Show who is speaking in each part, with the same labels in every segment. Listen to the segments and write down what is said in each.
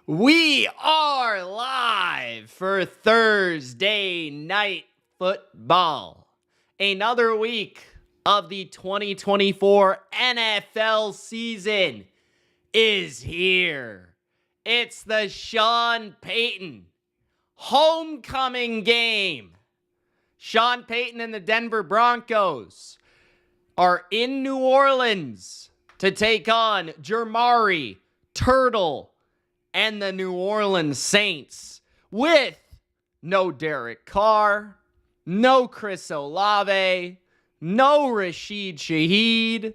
Speaker 1: We are live for Thursday Night Football. Another week of the 2024 NFL season is here. It's the Sean Payton homecoming game. Sean Payton and the Denver Broncos are in New Orleans to take on Jermari, Turtle, and the New Orleans Saints with no Derek Carr, no Chris Olave, no Rashid Shaheed,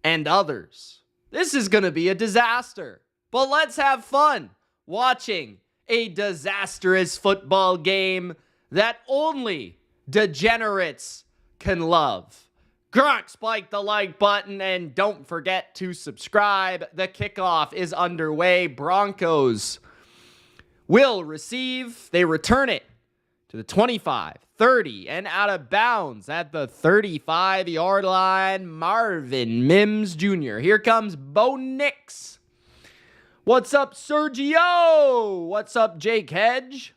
Speaker 1: and others. This is going to be a disaster, but let's have fun watching a disastrous football game that only degenerates can love. Gronk, spike the like button, and don't forget to subscribe. The kickoff is underway. Broncos will receive. They return it to the 25, 30, and out of bounds at the 35-yard line. Marvin Mims Jr. Here comes Bo Nix. What's up, Sergio? What's up, Jake Hedge?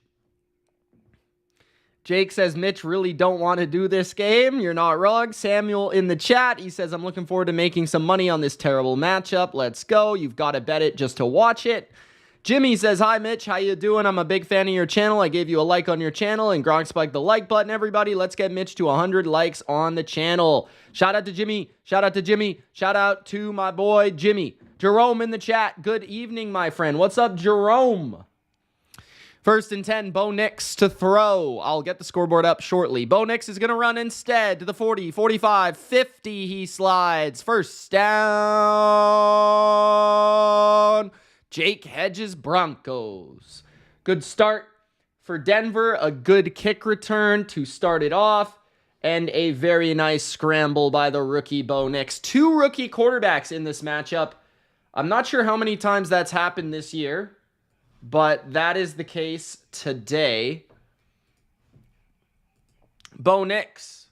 Speaker 1: Jake says, Mitch really don't want to do this game. You're not wrong. Samuel in the chat, he says, I'm looking forward to making some money on this terrible matchup. Let's go. You've got to bet it just to watch it. Jimmy says, hi, Mitch. How you doing? I'm a big fan of your channel. I gave you a like on your channel, and Gronk spiked the like button. Everybody, let's get Mitch to 100 likes on the channel. Shout out to Jimmy. Shout out to Jimmy. Shout out to my boy, Jimmy. Jerome in the chat. Good evening, my friend. What's up, Jerome? First and 10, Bo Nix to throw. I'll get the scoreboard up shortly. Bo Nix is going to run instead to the 40, 45, 50. He slides. First down. Jake Hedges, Broncos. Good start for Denver. A good kick return to start it off. And a very nice scramble by the rookie Bo Nix. Two rookie quarterbacks in this matchup. I'm not sure how many times that's happened this year, but that is the case today. Bo Nix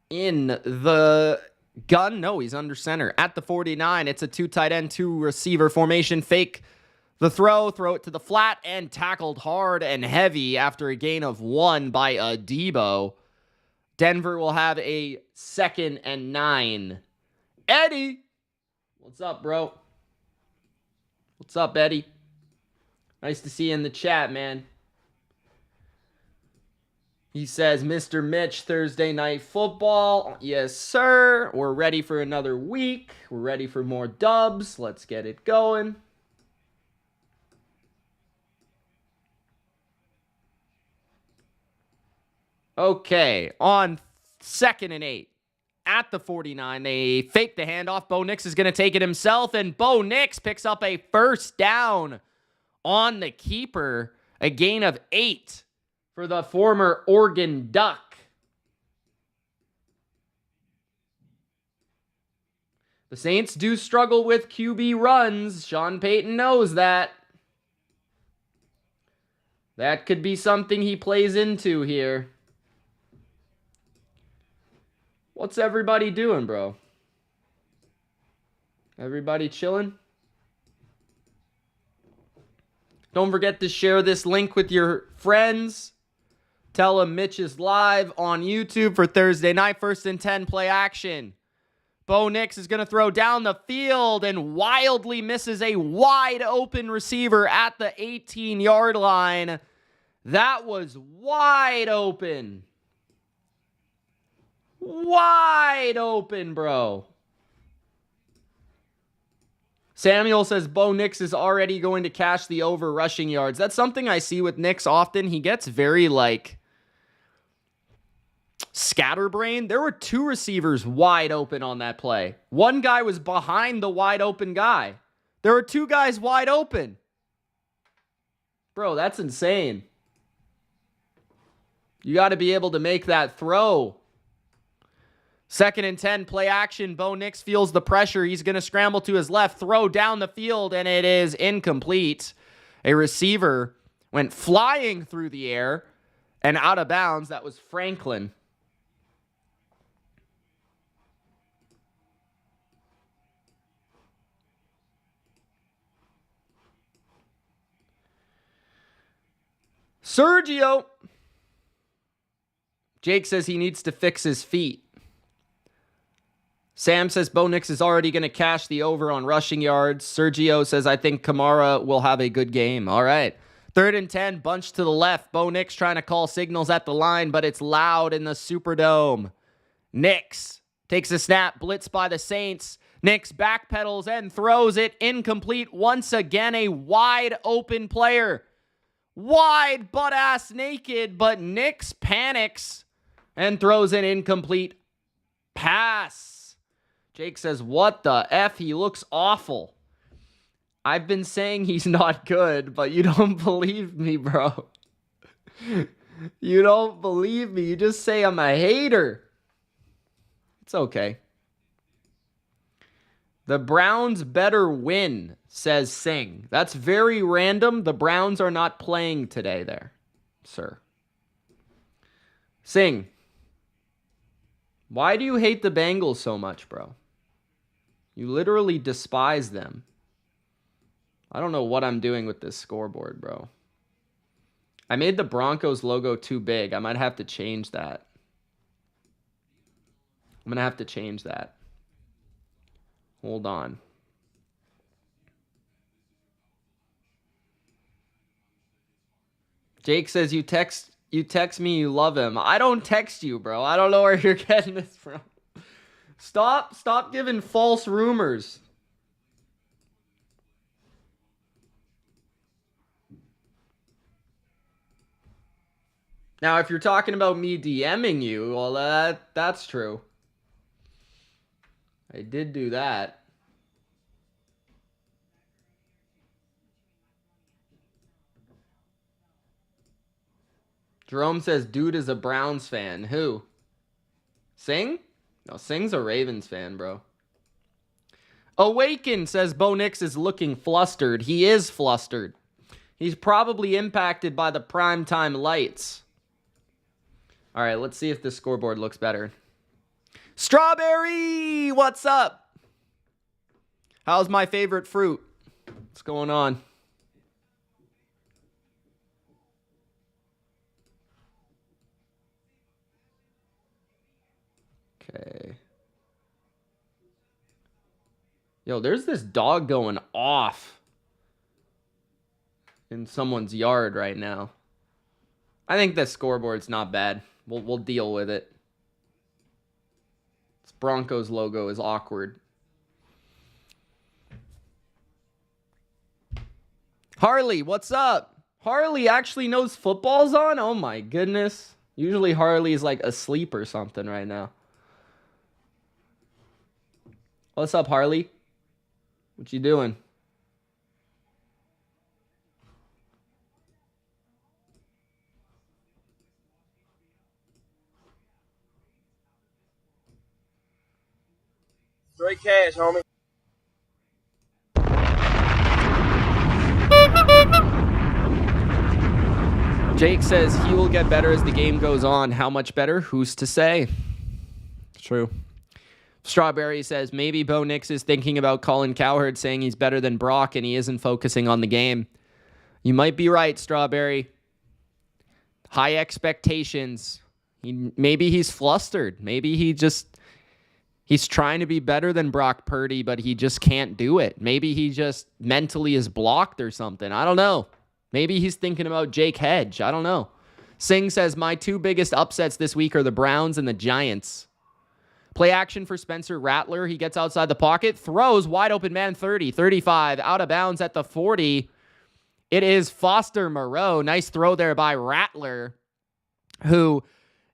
Speaker 1: in the gun. No, he's under center. At the 49, it's a two tight end, two receiver formation. Fake the throw it to the flat, and tackled hard and heavy after a gain of 1 by Debo. Denver will have a 2nd and 9. Eddie! What's up, bro? What's up, Eddie? Nice to see you in the chat, man. He says, Mr. Mitch, Thursday Night Football. Yes, sir. We're ready for another week. We're ready for more dubs. Let's get it going. Okay, on 2nd and 8. At the 49, they fake the handoff. Bo Nix is going to take it himself, and Bo Nix picks up a first down on the keeper. A gain of 8 for the former Oregon Duck. The Saints do struggle with QB runs. Sean Payton knows that. That could be something he plays into here. What's everybody doing, bro? Everybody chilling? Don't forget to share this link with your friends. Tell them Mitch is live on YouTube for Thursday night. 1st and 10, play action. Bo Nix is going to throw down the field and wildly misses a wide open receiver at the 18-yard line. That was wide open. Wide open, bro. Samuel says Bo Nix is already going to cash the over rushing yards. That's something I see with Nix often. He gets very, scatterbrained. There were 2 receivers wide open on that play. One guy was behind the wide open guy. There were 2 guys wide open. Bro, that's insane. You got to be able to make that throw. 2nd and 10, play action. Bo Nix feels the pressure. He's going to scramble to his left, throw down the field, and it is incomplete. A receiver went flying through the air and out of bounds. That was Franklin. Sergio. Jake says he needs to fix his feet. Sam says Bo Nix is already going to cash the over on rushing yards. Sergio says, I think Kamara will have a good game. All right. 3rd and 10, bunch to the left. Bo Nix trying to call signals at the line, but it's loud in the Superdome. Nix takes a snap, blitz by the Saints. Nix backpedals and throws it incomplete. Once again, a wide open player. Wide butt-ass naked, but Nix panics and throws an incomplete pass. Jake says, what the F? He looks awful. I've been saying he's not good, but you don't believe me, bro. You don't believe me. You just say I'm a hater. It's okay. The Browns better win, says Singh. That's very random. The Browns are not playing today there, sir. Singh. Why do you hate the Bengals so much, bro? You literally despise them. I don't know what I'm doing with this scoreboard, bro. I made the Broncos logo too big. I might have to change that. I'm going to have to change that. Hold on. Jake says you text me you love him. I don't text you, bro. I don't know where you're getting this from. Stop giving false rumors. Now, if you're talking about me DMing you, well, that's true. I did do that. Jerome says, dude is a Browns fan. Who? Singh? No, Singh's a Ravens fan, bro. Awaken says Bo Nix is looking flustered. He is flustered. He's probably impacted by the primetime lights. All right, let's see if the scoreboard looks better. Strawberry, what's up? How's my favorite fruit? What's going on? Okay. Yo, there's this dog going off in someone's yard right now. I think this scoreboard's not bad. We'll deal with it. This Broncos logo is awkward. Harley, what's up? Harley actually knows football's on? Oh my goodness. Usually Harley's like asleep or something right now. What's up, Harley? What you doing?
Speaker 2: Straight cash, homie.
Speaker 1: Jake says he will get better as the game goes on. How much better? Who's to say? True. Strawberry says maybe Bo Nix is thinking about Colin Cowherd saying he's better than Brock and he isn't focusing on the game. You might be right, Strawberry. High expectations. Maybe he's flustered. Maybe he's trying to be better than Brock Purdy, but he just can't do it. Maybe he just mentally is blocked or something. I don't know. Maybe he's thinking about Jake Hedge. I don't know. Singh says my two biggest upsets this week are the Browns and the Giants. Play action for Spencer Rattler. He gets outside the pocket, throws wide open man 30, 35, out of bounds at the 40. It is Foster Moreau. Nice throw there by Rattler, who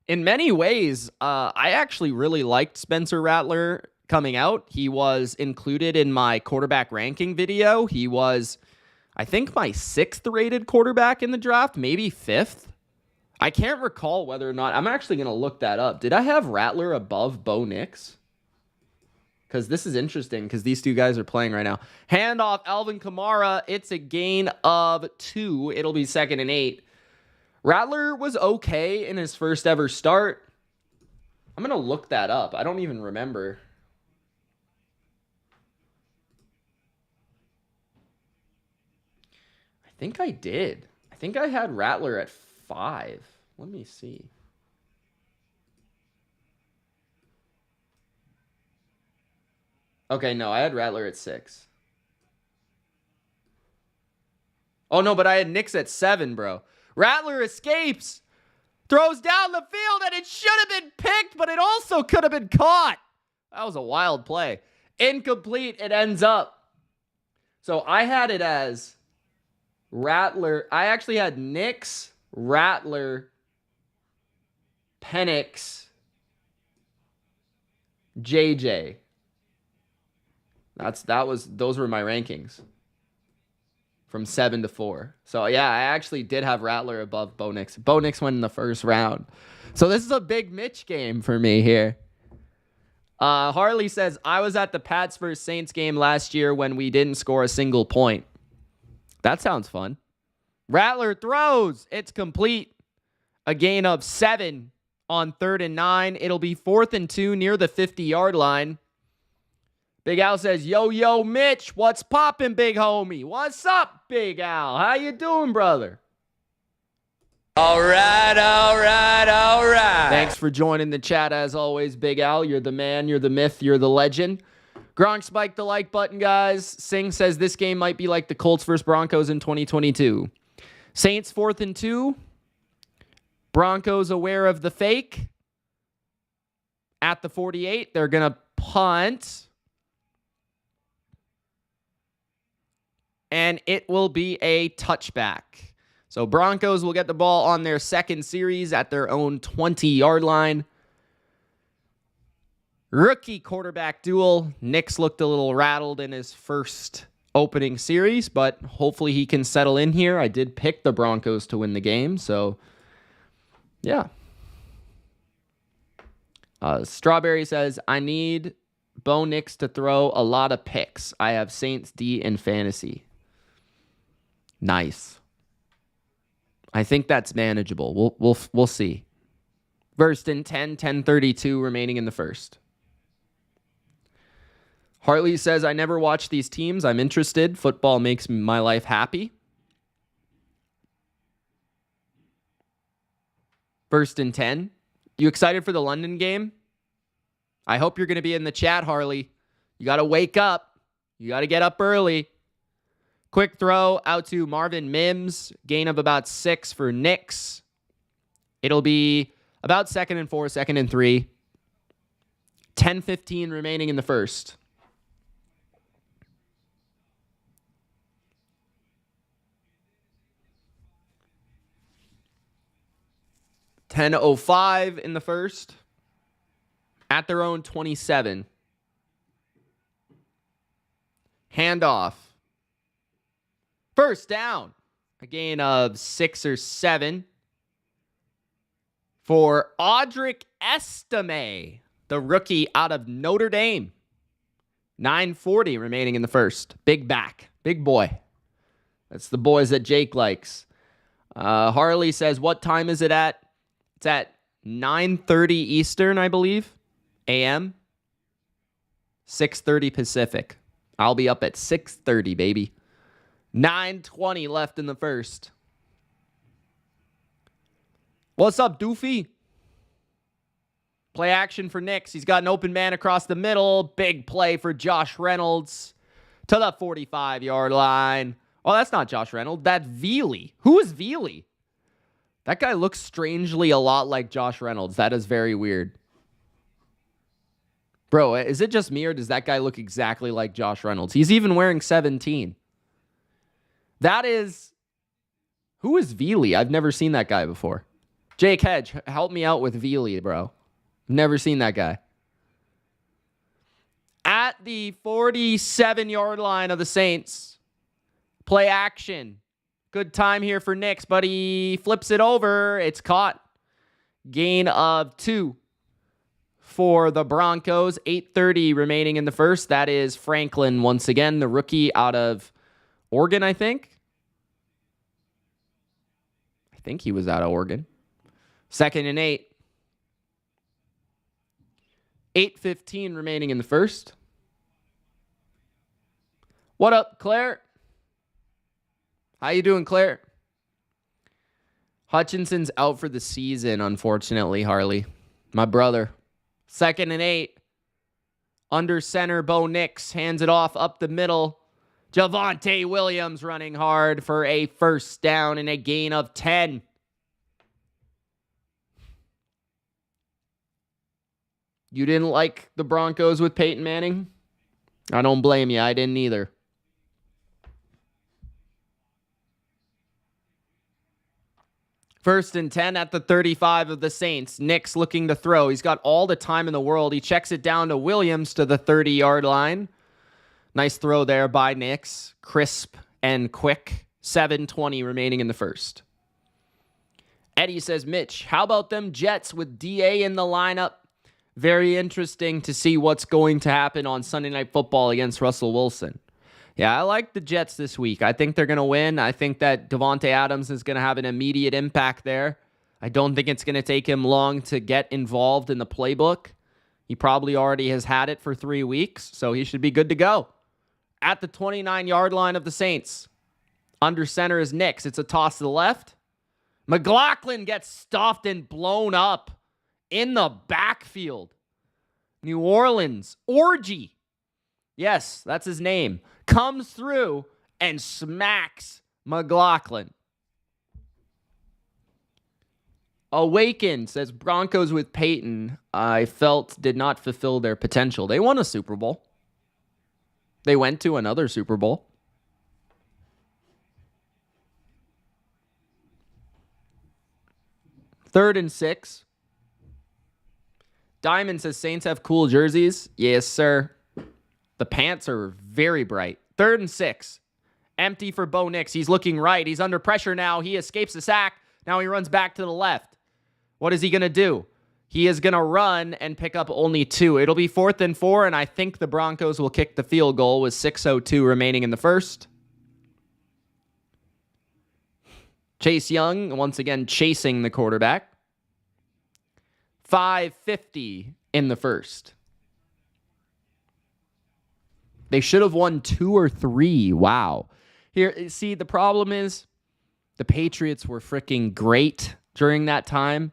Speaker 1: in many ways, I actually really liked Spencer Rattler coming out. He was included in my quarterback ranking video. He was, I think, my 6th rated quarterback in the draft, maybe 5th. I can't recall whether or not, I'm actually going to look that up. Did I have Rattler above Bo Nix? Because this is interesting because these two guys are playing right now. Handoff, Alvin Kamara. It's a gain of 2. It'll be 2nd and 8. Rattler was okay in his first ever start. I'm going to look that up. I don't even remember. I think I did. I think I had Rattler at 5. Let me see. Okay, no, I had Rattler at 6. Oh, no, but I had Nix at 7, bro. Rattler escapes, throws down the field, and it should have been picked, but it also could have been caught. That was a wild play. Incomplete, it ends up. So I had it as Rattler. I actually had Nix, Rattler, Penix, JJ. Those were my rankings from 7 to 4. So yeah, I actually did have Rattler above Bo Nix. Bo Nix went in the first round. So this is a big Mitch game for me here. Harley says, I was at the Pats vs. Saints game last year when we didn't score a single point. That sounds fun. Rattler throws. It's complete. A gain of 7 on 3rd and 9. It'll be 4th and 2 near the 50-yard line. Big Al says, yo, Mitch, what's poppin', big homie? What's up, Big Al? How you doing, brother? All right. Thanks for joining the chat, as always, Big Al. You're the man, you're the myth, you're the legend. Gronk spiked the like button, guys. Singh says this game might be like the Colts versus Broncos in 2022. Saints 4th and 2. Broncos aware of the fake. At the 48, they're going to punt. And it will be a touchback. So Broncos will get the ball on their second series at their own 20-yard line. Rookie quarterback duel. Nix looked a little rattled in his first opening series, but hopefully he can settle in here. I did pick the Broncos to win the game, so yeah. Strawberry says, I need Bo Nix to throw a lot of picks. I have Saints D in fantasy. Nice. I think that's manageable. We'll see. First and 10, 10:32 remaining in the first. Hartley says, I never watch these teams. I'm interested. Football makes my life happy. First and 10. You excited for the London game? I hope you're going to be in the chat, Harley. You got to wake up. You got to get up early. Quick throw out to Marvin Mims. Gain of about 6 for Nix. It'll be about 2nd and 4, 2nd and 3. 10:15 remaining in the first. $10:05 in the first. At their own 27. Handoff. First down. A gain of 6 or 7 for Audric Estime, the rookie out of Notre Dame. 9:40 remaining in the first. Big back. Big boy. That's the boys that Jake likes. Harley says, what time is it at? It's at 9:30 Eastern, I believe. AM. 6:30 Pacific. I'll be up at 6:30, baby. 9:20 left in the first. What's up, Doofy? Play action for Nix. He's got an open man across the middle. Big play for Josh Reynolds to the 45-yard line. Oh, that's not Josh Reynolds. That's Veely. Who is Veely? That guy looks strangely a lot like Josh Reynolds. That is very weird. Bro, is it just me or does that guy look exactly like Josh Reynolds? He's even wearing 17. That is... Who is Veely? I've never seen that guy before. Jake Hedge, help me out with Veely, bro. Never seen that guy. At the 47-yard line of the Saints. Play action. Good time here for Nix, but he flips it over. It's caught. Gain of 2 for the Broncos. 8:30 remaining in the first. That is Franklin once again, the rookie out of Oregon, I think. I think he was out of Oregon. 2nd and 8. 8:15 remaining in the first. What up, Claire? How you doing, Claire? Hutchinson's out for the season, unfortunately, Harley. My brother. 2nd and 8. Under center, Bo Nix hands it off up the middle. Javonte Williams running hard for a first down and a gain of 10. You didn't like the Broncos with Peyton Manning? I don't blame you. I didn't either. First and 10 at the 35 of the Saints. Nix looking to throw. He's got all the time in the world. He checks it down to Williams to the 30-yard line. Nice throw there by Nix. Crisp and quick. 7:20 remaining in the first. Eddie says, Mitch, how about them Jets with DA in the lineup? Very interesting to see what's going to happen on Sunday Night Football against Russell Wilson. Yeah, I like the Jets this week. I think they're going to win. I think that Devontae Adams is going to have an immediate impact there. I don't think it's going to take him long to get involved in the playbook. He probably already has had it for 3 weeks, so he should be good to go. At the 29-yard line of the Saints, under center is Nix. It's a toss to the left. McLaughlin gets stuffed and blown up in the backfield. New Orleans, Orgy. Yes, that's his name. Comes through and smacks McLaughlin. Awaken says Broncos with Payton, I felt did not fulfill their potential. They won a Super Bowl. They went to another Super Bowl. Third and 6. Diamond says Saints have cool jerseys. Yes, sir. The pants are very bright. 3rd and 6. Empty for Bo Nix. He's looking right. He's under pressure now. He escapes the sack. Now he runs back to the left. What is he going to do? He is going to run and pick up only 2. It'll be 4th and 4, and I think the Broncos will kick the field goal with 6:02 remaining in the first. Chase Young, once again, chasing the quarterback. 5:50 in the first. They should have won 2 or 3. Wow. Here, see, the problem is the Patriots were freaking great during that time.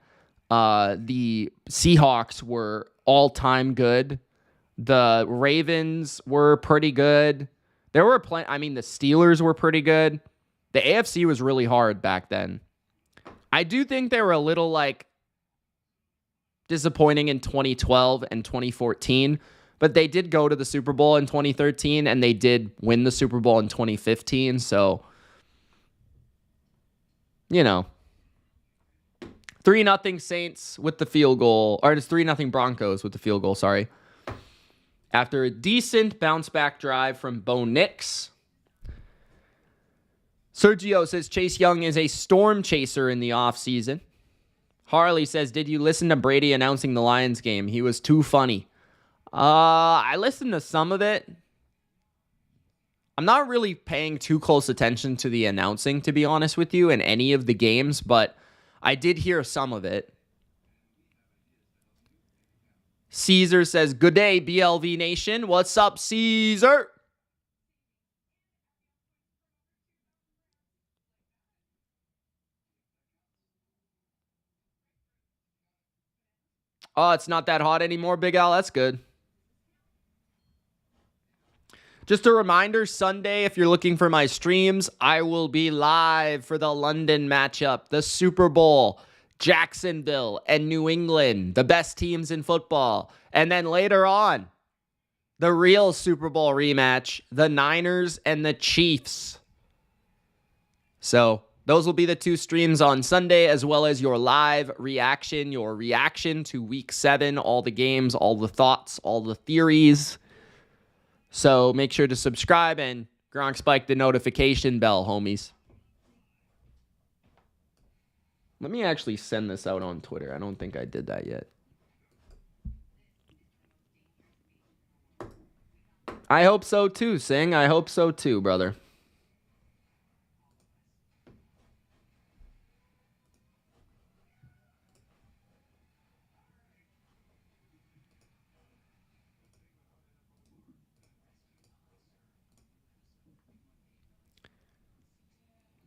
Speaker 1: The Seahawks were all-time good. The Ravens were pretty good. There were the Steelers were pretty good. The AFC was really hard back then. I do think they were a little, disappointing in 2012 and 2014, but they did go to the Super Bowl in 2013, and they did win the Super Bowl in 2015, so, 3-0 Saints with the field goal, or it's 3-0 Broncos with the field goal, sorry. After a decent bounce-back drive from Bo Nix. Sergio says Chase Young is a storm chaser in the offseason. Harley says, did you listen to Brady announcing the Lions game? He was too funny. I listened to some of it. I'm not really paying too close attention to the announcing, to be honest with you, in any of the games, but I did hear some of it. Caesar says, good day, BLV Nation. What's up, Caesar? Oh, it's not that hot anymore, Big Al. That's good. Just a reminder, Sunday, if you're looking for my streams, I will be live for the London matchup, the Super Bowl, Jacksonville and New England, the best teams in football. And then later on, the real Super Bowl rematch, the Niners and the Chiefs. So those will be the 2 streams on Sunday, as well as your live reaction, your reaction to Week 7, all the games, all the thoughts, all the theories. So make sure to subscribe and Gronk spike the notification bell, homies. Let me actually send this out on Twitter. I don't think I did that yet. I hope so too, Singh. I hope so too, brother.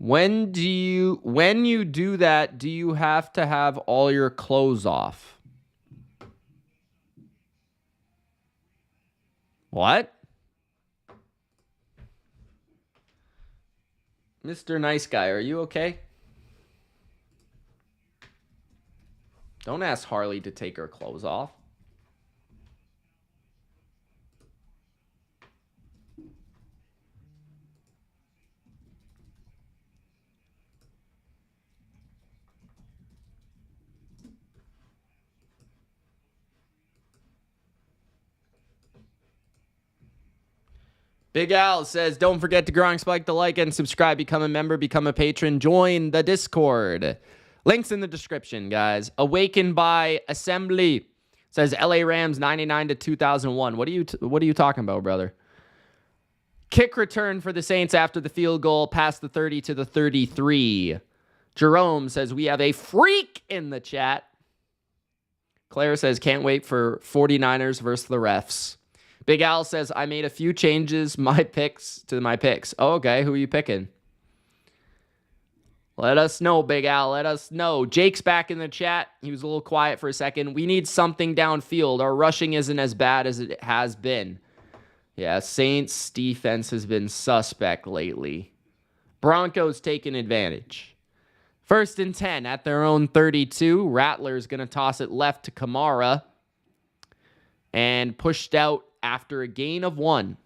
Speaker 1: When you do that, do you have to have all your clothes off? What? Mr. Nice Guy, are you okay? Don't ask Harley to take her clothes off. Big Al says, don't forget to Growing Spike the like and subscribe, become a member, become a patron, join the Discord. Links in the description, guys. Awakened by Assembly says LA Rams 99 to 2001. What are you talking about, brother? Kick return for the Saints after the field goal past the 30 to the 33. Jerome says we have a freak in the chat. Claire says can't wait for 49ers versus the refs. Big Al says, I made a few changes to my picks. Oh, okay. Who are you picking? Let us know, Big Al. Let us know. Jake's back in the chat. He was a little quiet for a second. We need something downfield. Our rushing isn't as bad as it has been. Yeah, Saints defense has been suspect lately. Broncos taking advantage. 1st and 10 at their own 32. Rattler's going to toss it left to Kamara. And pushed out after a gain of 1.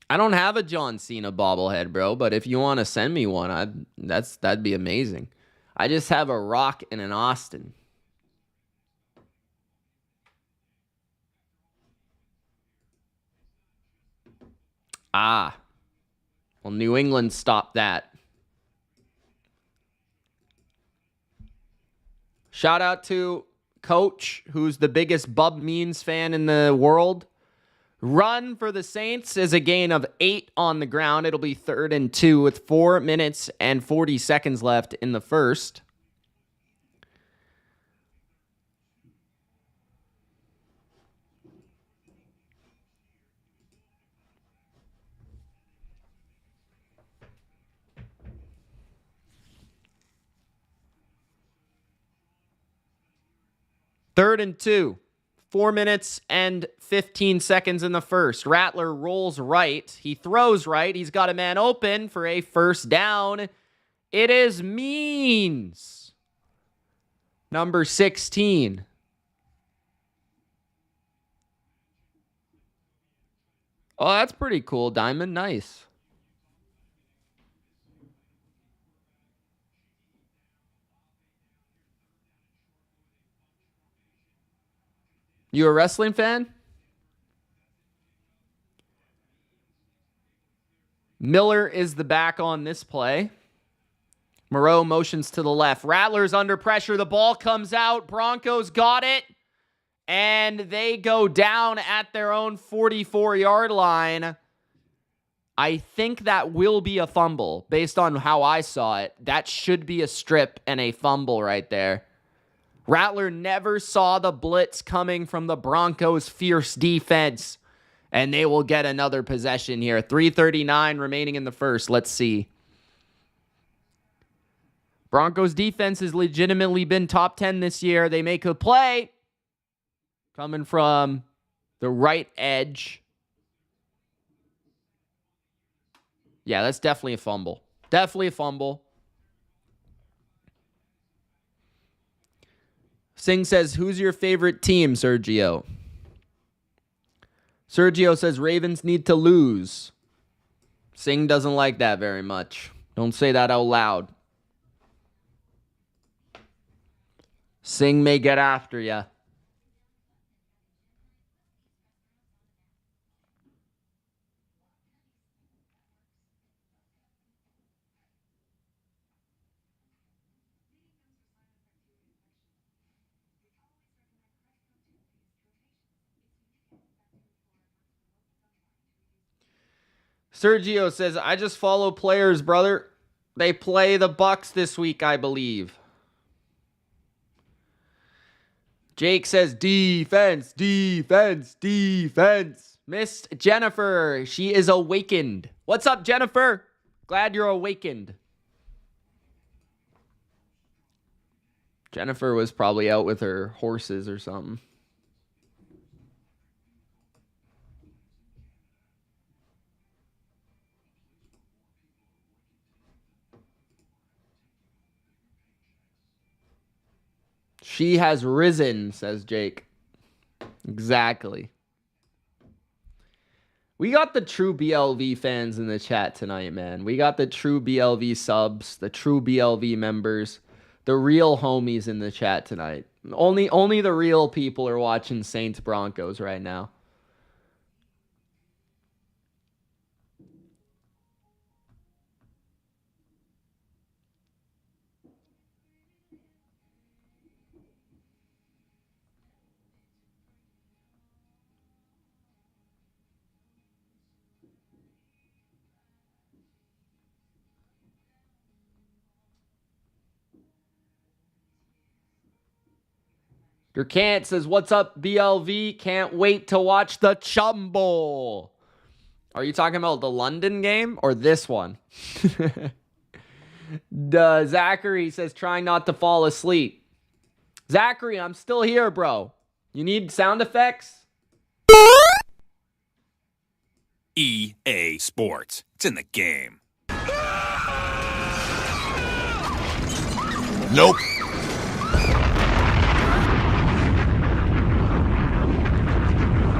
Speaker 1: I don't have a John Cena bobblehead, bro, but if you want to send me one, that'd be amazing. I just have a Rock and an Austin. Well, New England stopped that. Shout out to Coach, who's the biggest Bub Means fan in the world. Run for the Saints is a gain of 8 on the ground. It'll be 3rd and 2 with 4 minutes and 40 seconds left in the first. Third and 2. 4 minutes and 15 seconds in the first. Rattler rolls right. He throws right. He's got a man open for a first down. It is Means. Number 16. Oh, that's pretty cool, Diamond. Nice. You a wrestling fan? Miller is the back on this play. Moreau motions to the left. Rattler's under pressure. The ball comes out. Broncos got it. And they go down at their own 44-yard line. I think that will be a fumble. Based on how I saw it, that should be a strip and a fumble right there. Rattler never saw the blitz coming from the Broncos' fierce defense. And they will get another possession here. 3:39 remaining in the first. Let's see. Broncos' defense has legitimately been top 10 this year. They make a play. Coming from the right edge. Yeah, that's definitely a fumble. Definitely a fumble. Singh says, who's your favorite team, Sergio? Sergio says, Ravens need to lose. Singh doesn't like that very much. Don't say that out loud. Singh may get after ya. Sergio says, I just follow players, brother. They play the Bucks this week, I believe. Jake says, defense, defense, defense. Miss Jennifer, she is awakened. What's up, Jennifer? Glad you're awakened. Jennifer was probably out with her horses or something. She has risen, says Jake. Exactly. We got the true BLV fans in the chat tonight, man. We got the true BLV subs, the true BLV members, the real homies in the chat tonight. Only the real people are watching Saints Broncos right now. Durkant says, what's up, BLV? Can't wait to watch the Chumble. Are you talking about the London game or this one? Zachary says, trying not to fall asleep. Zachary, I'm still here, bro. You need sound effects?
Speaker 2: EA Sports. It's in the game. Nope.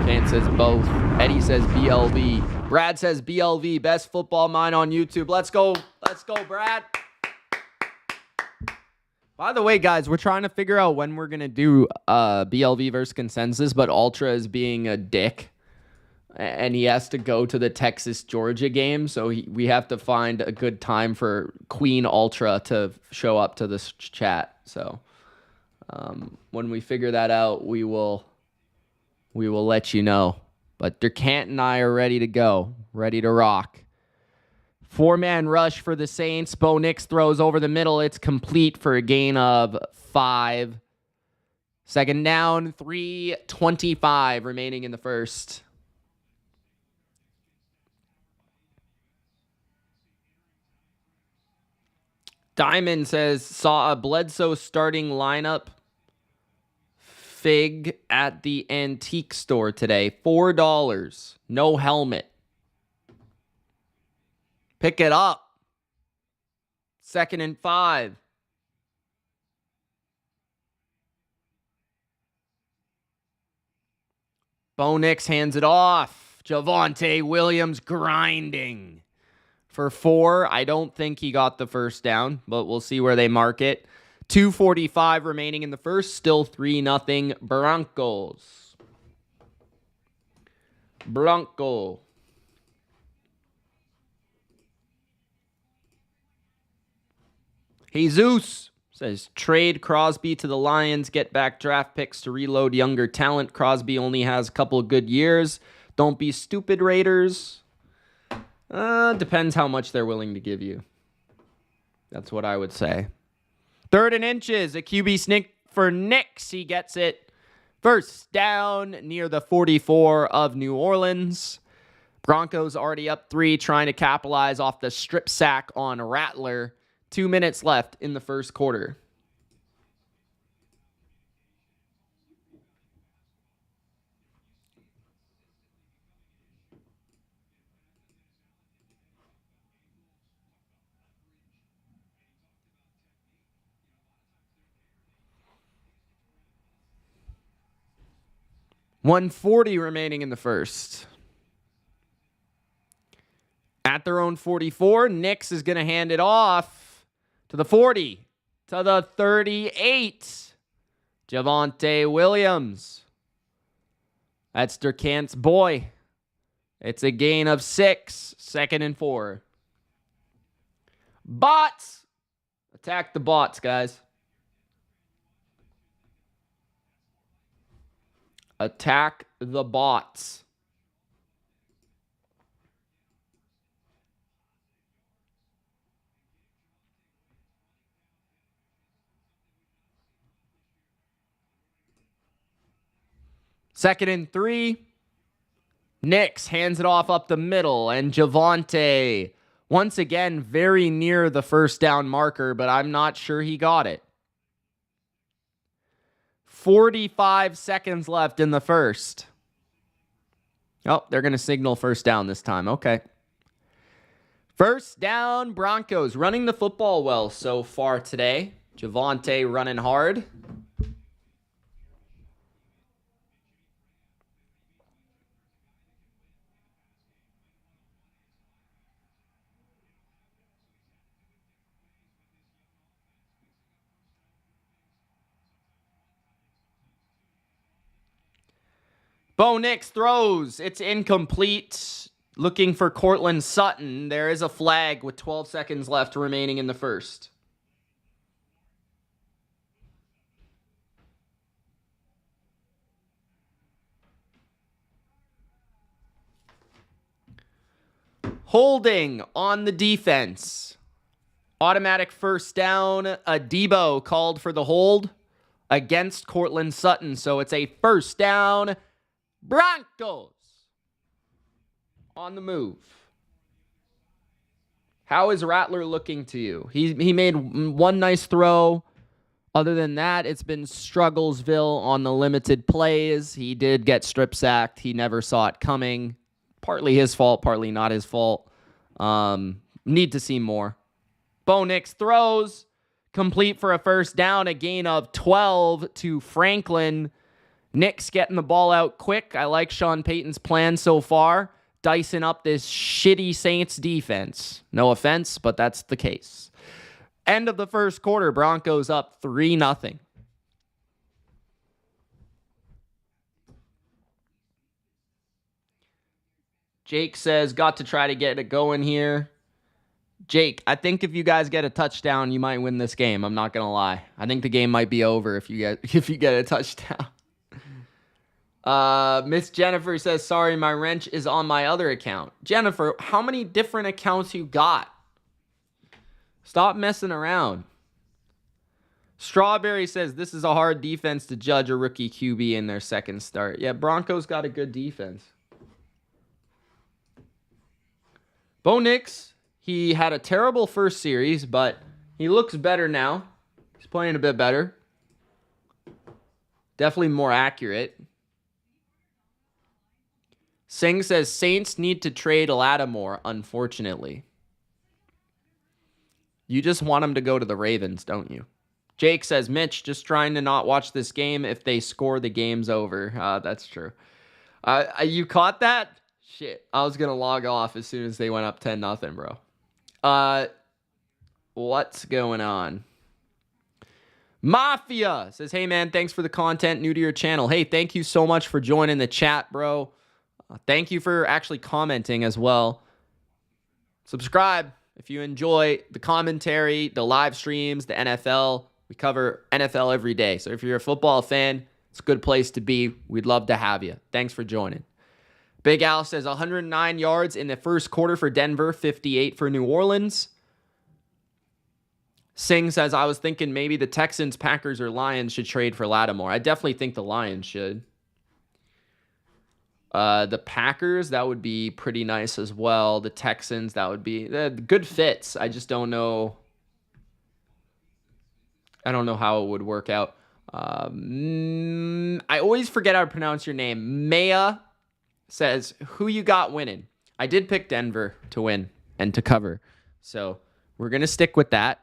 Speaker 1: Kant says both. Eddie says BLV. Brad says BLV. Best football mind on YouTube. Let's go. Let's go, Brad. By the way, guys, we're trying to figure out when we're going to do BLV versus Consensus, but Ultra is being a dick. And he has to go to the Texas-Georgia game, so we have to find a good time for Queen Ultra to show up to this chat. So when we figure that out, we will let you know. But Durkant and I are ready to go, ready to rock. 4-man rush for the Saints. Bo Nix throws over the middle. It's complete for a gain of 5. Second down, 3:25 remaining in the first. Diamond says, saw a Bledsoe starting lineup fig at the antique store today. $4. No helmet. Pick it up. 2nd and 5. Bo Nix hands it off. Javonte Williams grinding for 4. I don't think he got the first down, but we'll see where they mark it. 2:45 remaining in the first. Still 3-0 Broncos. Bronco. Jesus says, trade Crosby to the Lions, get back draft picks to reload younger talent. Crosby only has a couple of good years. Don't be stupid, Raiders. Depends how much they're willing to give you. That's what I would say. 3rd and inches. A QB sneak for Nix. He gets it. First down near the 44 of New Orleans. Broncos already up 3, trying to capitalize off the strip sack on Rattler. 2 minutes left in the first quarter. $140 remaining in the first. At their own 44, Nix is going to hand it off to the 40, to the 38. Javonte Williams. That's Durkant's boy. It's a gain of 6. 2nd and 4. Bots. Attack the bots, guys. Attack the bots. Second and 3. Nix hands it off up the middle, and Javonte Once again, very near the first down marker, but I'm not sure he got it. 45 seconds left in the first. Oh, they're going to signal first down this time. Okay. First down, Broncos. Running the football well so far today. Javonte running hard. Bo Nix throws. It's incomplete. Looking for Cortland Sutton. There is a flag with 12 seconds left remaining in the first. Holding on the defense. Automatic first down. Debo called for the hold against Cortland Sutton. So it's a first down. Broncos on the move. How is Rattler looking to you? He made one nice throw. Other than that, it's been Strugglesville on the limited plays. He did get strip sacked. He never saw it coming. Partly his fault, partly not his fault. Need to see more. Bo Nix throws. Complete for a first down. A gain of 12 to Franklin. Nix getting the ball out quick. I like Sean Payton's plan so far. Dicing up this shitty Saints defense. No offense, but that's the case. End of the first quarter. Broncos up 3-0. Jake says, got to try to get it going here. Jake, I think if you guys get a touchdown, you might win this game. I'm not going to lie. I think the game might be over if you get a touchdown. Miss Jennifer says, sorry, my wrench is on my other account. Jennifer, how many different accounts you got? Stop messing around. Strawberry says, this is a hard defense to judge a rookie QB in their second start. Yeah, Broncos got a good defense. Bo Nix, he had a terrible first series, but he looks better now. He's playing a bit better. Definitely more accurate. Singh says, Saints need to trade Lattimore, unfortunately. You just want him to go to the Ravens, don't you? Jake says, Mitch, just trying to not watch this game. If they score, the game's over. That's true. You caught that? Shit. I was going to log off as soon as they went up 10-0, bro. What's going on? Mafia says, hey, man, thanks for the content. New to your channel. Hey, thank you so much for joining the chat, bro. Thank you for actually commenting as well. Subscribe if you enjoy the commentary, the live streams, the NFL. We cover NFL every day. So if you're a football fan, it's a good place to be. We'd love to have you. Thanks for joining. Big Al says 109 yards in the first quarter for Denver, 58 for New Orleans. Singh says, I was thinking maybe the Texans, Packers, or Lions should trade for Lattimore. I definitely think the Lions should. The Packers, that would be pretty nice as well. The Texans, that would be good fits. I just don't know. I don't know how it would work out. I always forget how to pronounce your name. Maya says, who you got winning? I did pick Denver to win and to cover. So we're going to stick with that.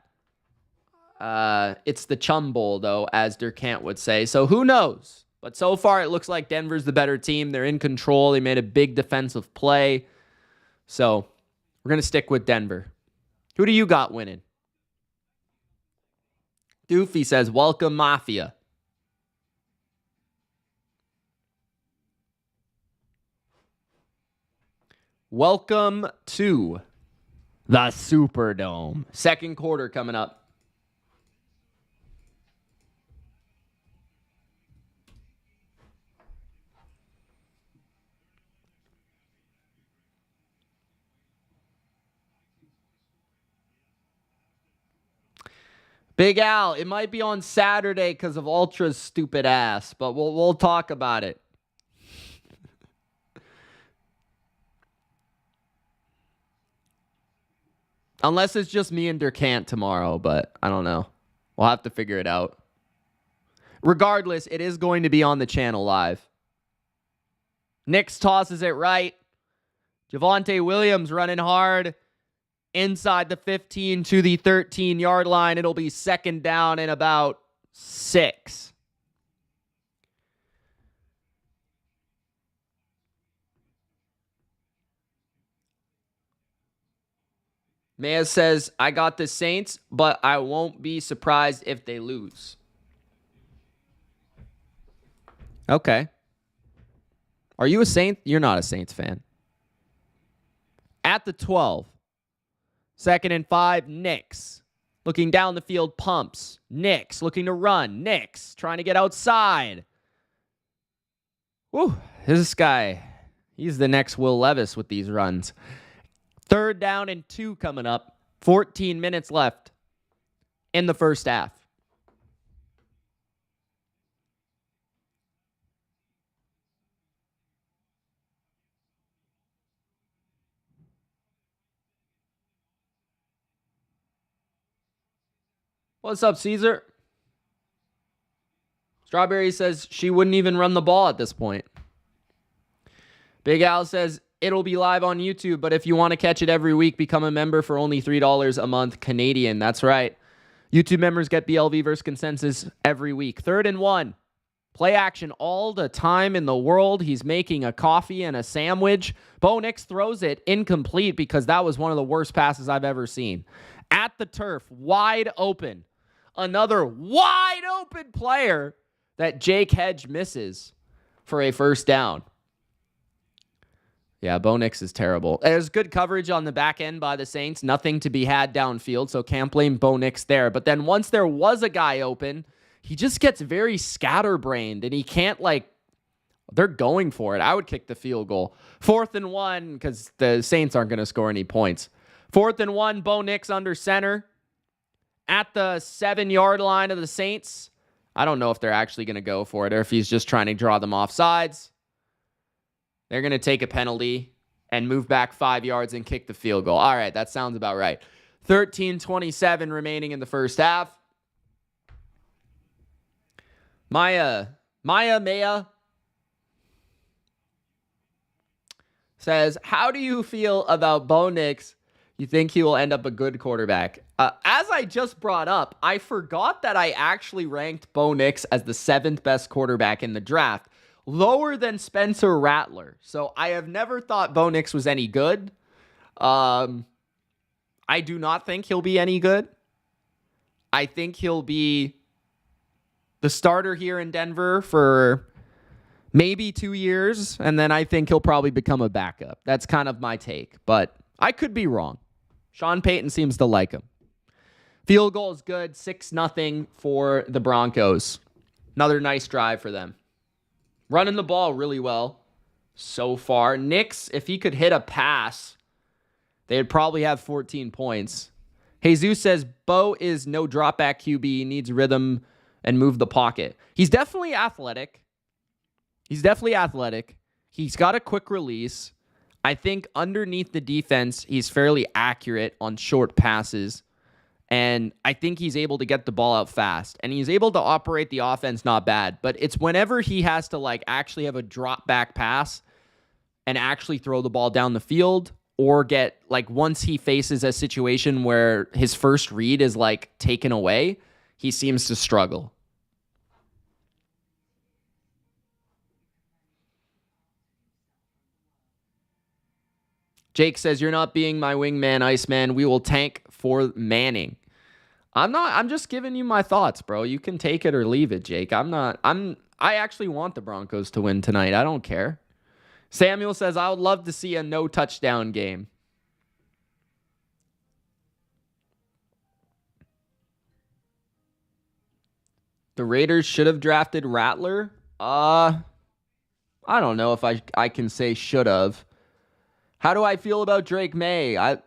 Speaker 1: It's the Chum Bowl, though, as Durkant would say. So who knows? But so far, it looks like Denver's the better team. They're in control. They made a big defensive play. So we're going to stick with Denver. Who do you got winning? Doofy says, welcome, Mafia. Welcome to the Superdome. Second quarter coming up. Big Al, it might be on Saturday because of Ultra's stupid ass, but we'll talk about it. Unless it's just me and Durkant tomorrow, but I don't know. We'll have to figure it out. Regardless, it is going to be on the channel live. Nix tosses it right. Javonte Williams running hard inside the 15 to the 13-yard line. It'll be second down and about 6. Maya says, I got the Saints, but I won't be surprised if they lose. Okay. Are you a Saint? You're not a Saints fan. At the 12. 2nd and 5, Nix. Looking down the field, pumps. Nix looking to run. Nix trying to get outside. Woo, this guy, he's the next Will Levis with these runs. 3rd down and 2 coming up. 14 minutes left in the first half. What's up, Caesar? Strawberry says she wouldn't even run the ball at this point. Big Al says it'll be live on YouTube, but if you want to catch it every week, become a member for only $3 a month Canadian. That's right. YouTube members get BLV versus consensus every week. 3rd and 1. Play action all the time in the world. He's making a coffee and a sandwich. Bo Nix throws it incomplete because that was one of the worst passes I've ever seen. At the turf, wide open. Another wide open player that Jake Hedge misses for a first down. Yeah, Bo Nix is terrible. There's good coverage on the back end by the Saints. Nothing to be had downfield, so can't blame Bo Nix there. But then once there was a guy open, he just gets very scatterbrained, and he can't, they're going for it. I would kick the field goal. 4th and 1, because the Saints aren't going to score any points. 4th and 1, Bo Nix under center. At the 7-yard line of the Saints. I don't know if they're actually going to go for it or if he's just trying to draw them off sides. They're going to take a penalty and move back 5 yards and kick the field goal. All right, that sounds about right. 13:27 remaining in the first half. Maya says, how do you feel about Bo Nix? You think he will end up a good quarterback? As I just brought up, I forgot that I actually ranked Bo Nix as the 7th best quarterback in the draft, lower than Spencer Rattler. So I have never thought Bo Nix was any good. I do not think he'll be any good. I think he'll be the starter here in Denver for maybe 2 years, and then I think he'll probably become a backup. That's kind of my take, but I could be wrong. Sean Payton seems to like him. Field goal is good. 6-0 for the Broncos. Another nice drive for them. Running the ball really well so far. Nix, if he could hit a pass, they'd probably have 14 points. Jesus says, Bo is no dropback QB. He needs rhythm and move the pocket. He's definitely athletic. He's got a quick release. I think underneath the defense, he's fairly accurate on short passes. And I think he's able to get the ball out fast. And he's able to operate the offense not bad. But it's whenever he has to actually have a drop back pass and actually throw the ball down the field, or get once he faces a situation where his first read is taken away, he seems to struggle. Jake says, you're not being my wingman, Iceman. We will tank for Manning. I'm just giving you my thoughts, bro. You can take it or leave it, Jake. I actually want the Broncos to win tonight. I don't care. Samuel says, I would love to see a no touchdown game. The Raiders should have drafted Rattler. I don't know if I can say should have. How do I feel about Drake May? I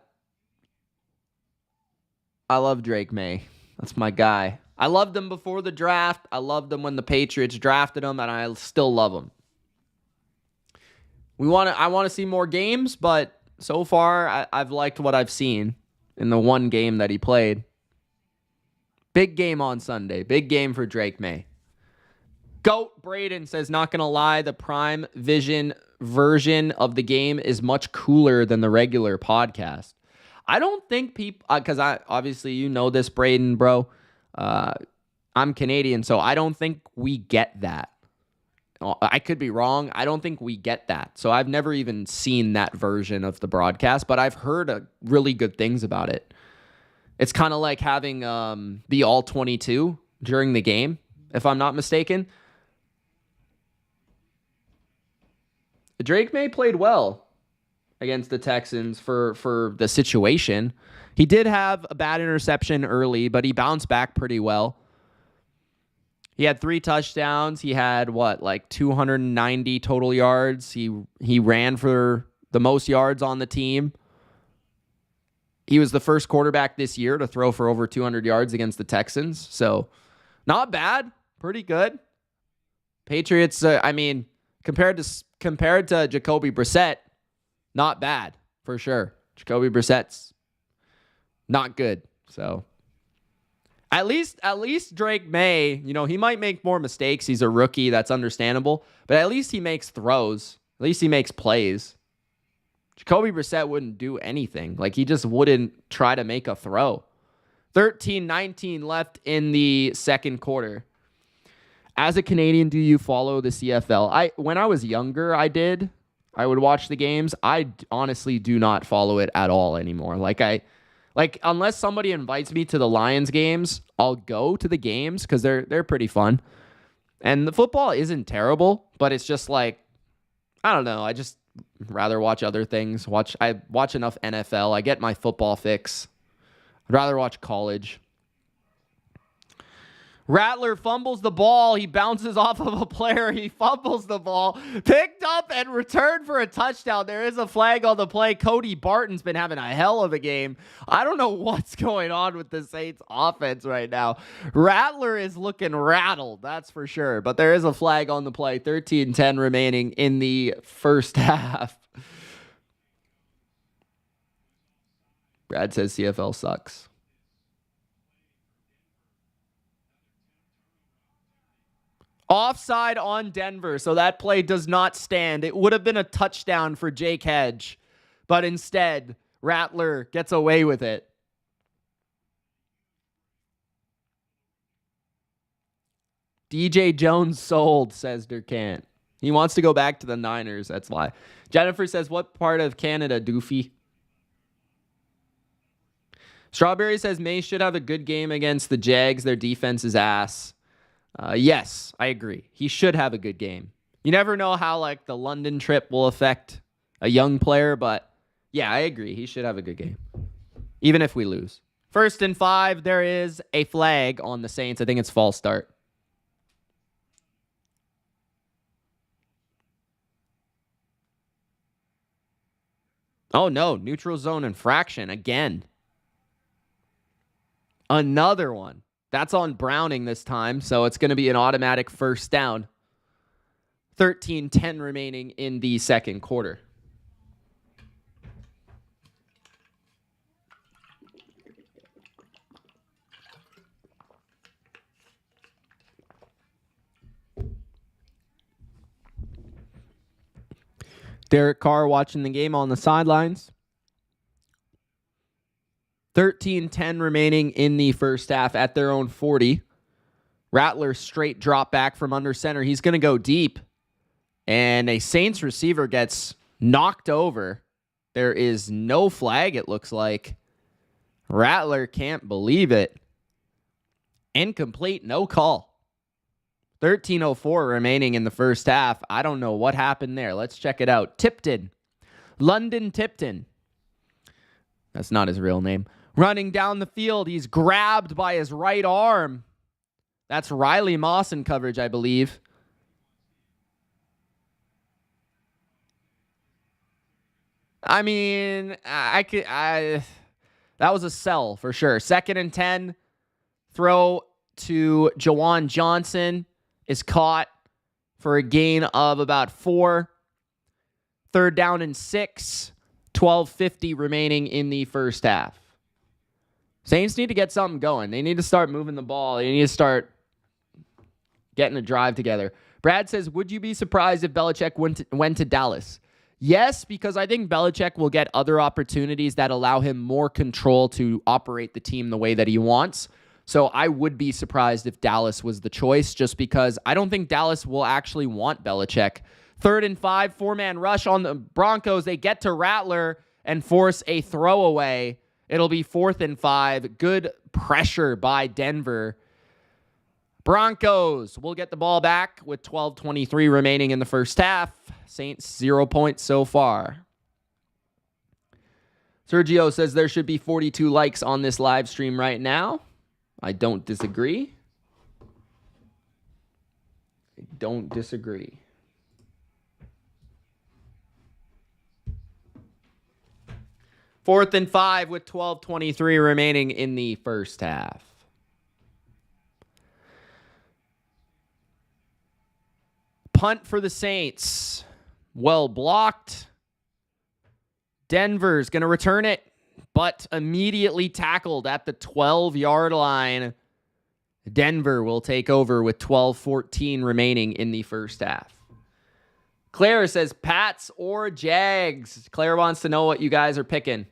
Speaker 1: love Drake May. That's my guy. I loved him before the draft. I loved him when the Patriots drafted him, and I still love him. I want to see more games, but so far I've liked what I've seen. in the one game that he played. Big game on Sunday. Big game for Drake May. Goat Braden says, not going to lie, the Prime Vision version of the game is much cooler than the regular podcast. I don't think people, because obviously you know this, Braden, bro. I'm Canadian, so I don't think we get that. I could be wrong. I don't think we get that. So I've never even seen that version of the broadcast, but I've heard really good things about it. It's kind of like having the all 22 during the game, if I'm not mistaken. Drake May played well against the Texans for the situation. He did have a bad interception early, but he bounced back pretty well. He had 3 touchdowns. He had, 290 total yards. He ran for the most yards on the team. He was the first quarterback this year to throw for over 200 yards against the Texans. So, not bad. Pretty good. Patriots, compared to Jacoby Brissett, not bad, for sure. Jacoby Brissett's not good. So, At least Drake May, he might make more mistakes. He's a rookie. That's understandable. But at least he makes throws. At least he makes plays. Jacoby Brissett wouldn't do anything. He just wouldn't try to make a throw. 13-19 left in the second quarter. As a Canadian, do you follow the CFL? When I was younger, I did. I would watch the games. I honestly do not follow it at all anymore. Unless somebody invites me to the Lions games, I'll go to the games because they're pretty fun. And the football isn't terrible, but it's just I don't know. I just rather watch other things. I watch enough NFL. I get my football fix. I'd rather watch college. Rattler fumbles the ball. He bounces off of a player. He fumbles the ball. Picked up and returned for a touchdown. There is a flag on the play. Cody Barton's been having a hell of a game. I don't know what's going on with the Saints offense right now. Rattler is looking rattled, that's for sure. But there is a flag on the play. 13-10 remaining in the first half. Brad says CFL sucks. Offside on Denver, so that play does not stand. It would have been a touchdown for Jake Hedge, but instead, Rattler gets away with it. DJ Jones sold, says Durkant. He wants to go back to the Niners, that's why. Jennifer says, what part of Canada, doofy? Strawberry says, May should have a good game against the Jags. Their defense is ass. Yes, I agree. He should have a good game. You never know how the London trip will affect a young player, but yeah, I agree. He should have a good game, even if we lose. 1st and 5, there is a flag on the Saints. I think it's false start. Oh no, neutral zone infraction again. Another one. That's on Browning this time, so it's going to be an automatic first down. 13-10 remaining in the second quarter. Derek Carr watching the game on the sidelines. 13-10 remaining in the first half at their own 40. Rattler straight drop back from under center. He's going to go deep. And a Saints receiver gets knocked over. There is no flag, it looks like. Rattler can't believe it. Incomplete, no call. 13:04 remaining in the first half. I don't know what happened there. Let's check it out. Tipton. London Tipton. That's not his real name. Running down the field. He's grabbed by his right arm. That's Riley Moss in coverage, I believe. I mean, that was a sell for sure. 2nd and 10. Throw to Jawan Johnson is caught for a gain of about 4. 3rd down and 6. 12:50 remaining in the first half. Saints need to get something going. They need to start moving the ball. They need to start getting a drive together. Brad says, would you be surprised if Belichick went to Dallas? Yes, because I think Belichick will get other opportunities that allow him more control to operate the team the way that he wants. So I would be surprised if Dallas was the choice, just because I don't think Dallas will actually want Belichick. 3rd and 5, 4-man rush on the Broncos. They get to Rattler and force a throwaway. It'll be 4th and 5. Good pressure by Denver. Broncos will get the ball back with 12:23 remaining in the first half. Saints 0 points so far. Sergio says there should be 42 likes on this live stream right now. I don't disagree. 4th and 5 with 12:23 remaining in the first half. Punt for the Saints. Well blocked. Denver's going to return it, but immediately tackled at the 12-yard line. Denver will take over with 12:14 remaining in the first half. Claire says Pats or Jags. Claire wants to know what you guys are picking.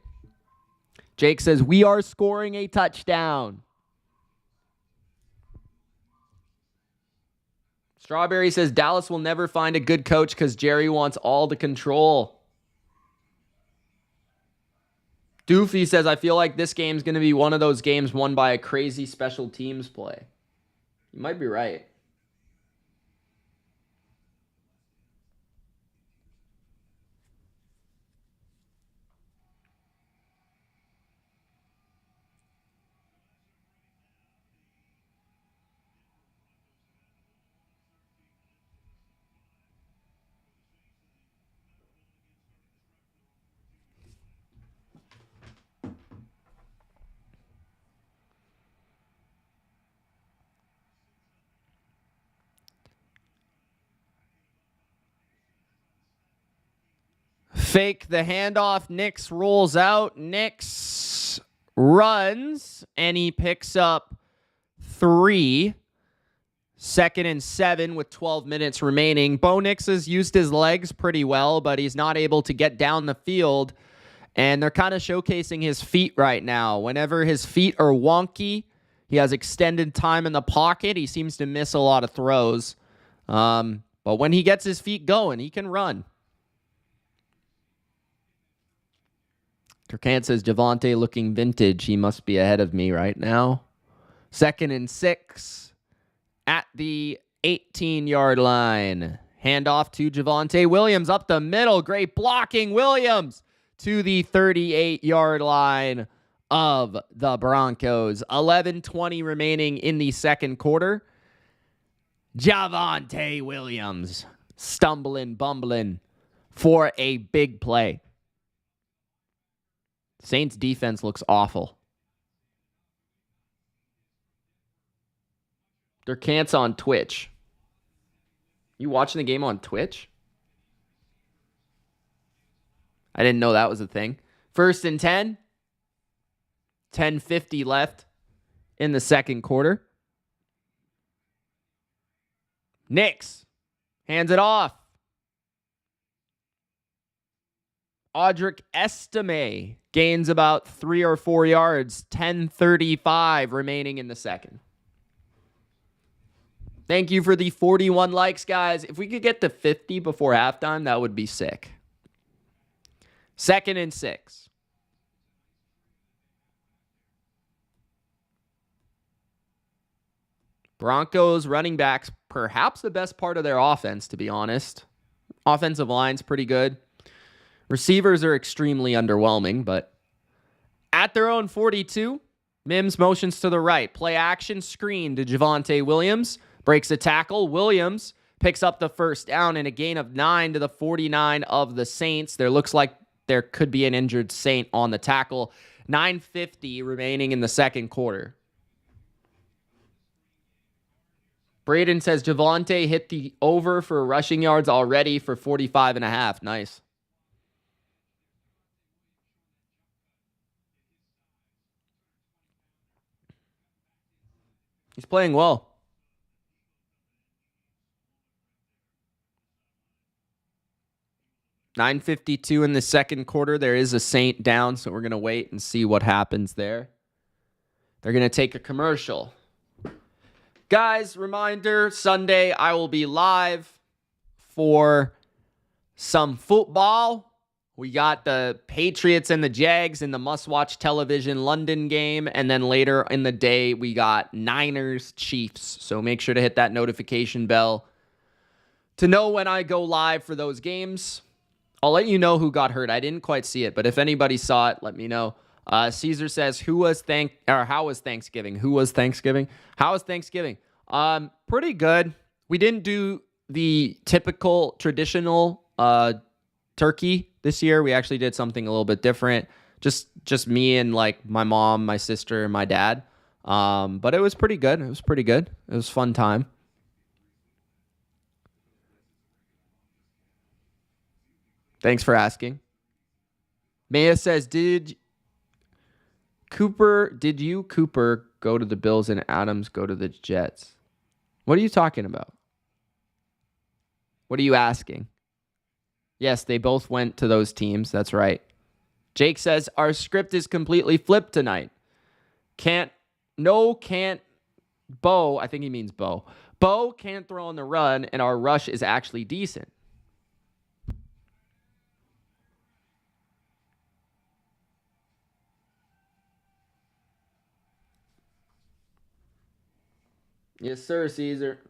Speaker 1: Jake says we are scoring a touchdown. Strawberry says Dallas will never find a good coach because Jerry wants all the control. Doofy says, I feel like this game's going to be one of those games won by a crazy special teams play. You might be right. Fake the handoff. Nix rolls out. Nix runs, and he picks up 3. 2nd and 7 with 12 minutes remaining. Bo Nix has used his legs pretty well, but he's not able to get down the field. And they're kind of showcasing his feet right now. Whenever his feet are wonky, he has extended time in the pocket. He seems to miss a lot of throws. But when he gets his feet going, he can run. Turkant says, Javonte looking vintage. He must be ahead of me right now. 2nd and 6 at the 18-yard line. Handoff to Javonte Williams up the middle. Great blocking. Williams to the 38-yard line of the Broncos. 11:20 remaining in the second quarter. Javonte Williams stumbling, bumbling for a big play. Saints defense looks awful. Turkant's on Twitch. You watching the game on Twitch? I didn't know that was a thing. 1st and 10. 10:50 left in the second quarter. Nix hands it off. Audric Estime gains about 3 or 4 yards. 10:35 remaining in the second. Thank you for the 41 likes, guys. If we could get to 50 before halftime, that would be sick. 2nd and 6. Broncos running backs, perhaps the best part of their offense, to be honest. Offensive line's pretty good. Receivers are extremely underwhelming, but at their own 42, Mims motions to the right. Play action screen to Javonte Williams. Breaks a tackle. Williams picks up the first down and a gain of 9 to the 49 of the Saints. There looks like there could be an injured Saint on the tackle. 9:50 remaining in the second quarter. Braden says Javonte hit the over for rushing yards already for 45.5. Nice. He's playing well. $9:52 in the second quarter. There is a Saint down, so we're going to wait and see what happens there. They're going to take a commercial. Guys, reminder, Sunday I will be live for some football. We got the Patriots and the Jags in the must-watch television London game, and then later in the day we got Niners Chiefs. So make sure to hit that notification bell to know when I go live for those games. I'll let you know who got hurt. I didn't quite see it, but if anybody saw it, let me know. Caesar says, how was Thanksgiving? Who was Thanksgiving? How was Thanksgiving? Pretty good. We didn't do the typical traditional turkey this year. We actually did something a little bit different. Just me and like my mom, my sister, and my dad. But it was pretty good. It was a fun time. Thanks for asking. Maya says, did you, Cooper, go to the Bills and Adams go to the Jets? What are you talking about? What are you asking? Yes, they both went to those teams. That's right. Jake says, our script is completely flipped tonight. Bo, I think he means Bo. Bo can't throw on the run, and our rush is actually decent. Yes, sir, Caesar.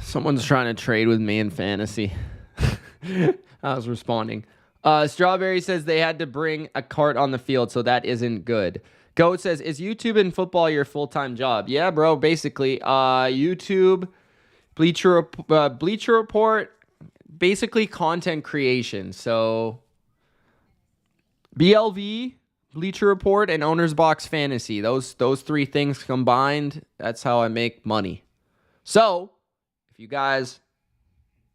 Speaker 1: Someone's trying to trade with me in fantasy. I was responding. Strawberry says they had to bring a cart on the field, so that isn't good. Goat says, is YouTube and football your full-time job? Yeah, bro, basically. YouTube, Bleacher Report, basically content creation. So BLV, Bleacher Report, and Owner's Box Fantasy. Those three things combined, that's how I make money. So if you guys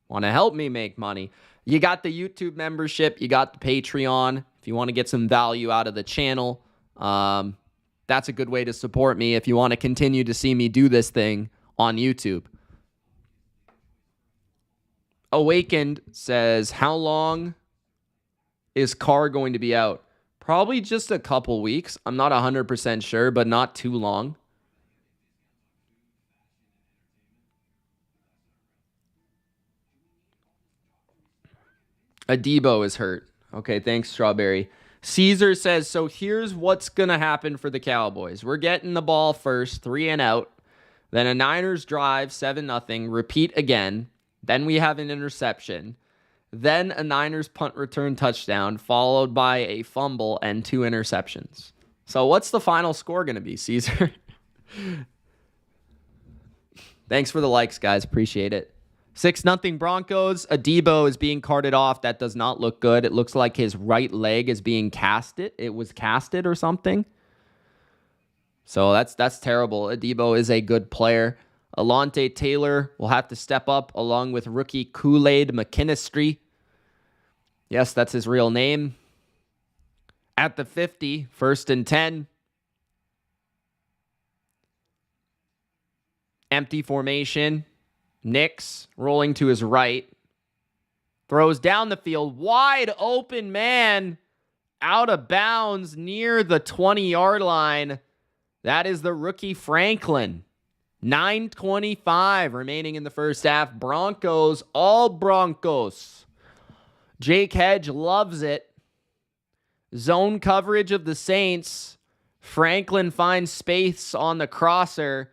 Speaker 1: want to help me make money, you got the YouTube membership, you got the Patreon. If you want to get some value out of the channel, that's a good way to support me if you want to continue to see me do this thing on YouTube. Awakened says, how long is Carr going to be out? Probably just a couple weeks. I'm not 100% sure, but not too long. Adebo is hurt. Okay, thanks, Strawberry. Caesar says, so here's what's going to happen for the Cowboys. We're getting the ball first, 3 and out. Then a Niners drive, 7-0. Repeat again. Then we have an interception. Then a Niners punt return touchdown, followed by a fumble and 2 interceptions. So what's the final score going to be, Caesar? Thanks for the likes, guys. Appreciate it. 6-0 Broncos. Adebo is being carted off. That does not look good. It looks like his right leg is being casted. It was casted or something. So that's terrible. Adebo is a good player. Alontae Taylor will have to step up along with rookie Kool-Aid McKinstry. Yes, that's his real name. At the 50, 1st and 10. Empty formation. Nix rolling to his right. Throws down the field. Wide open man. Out of bounds near the 20-yard line. That is the rookie Franklin. 9:25 remaining in the first half. Broncos, all Broncos. Jake Hedge loves it. Zone coverage of the Saints. Franklin finds space on the crosser.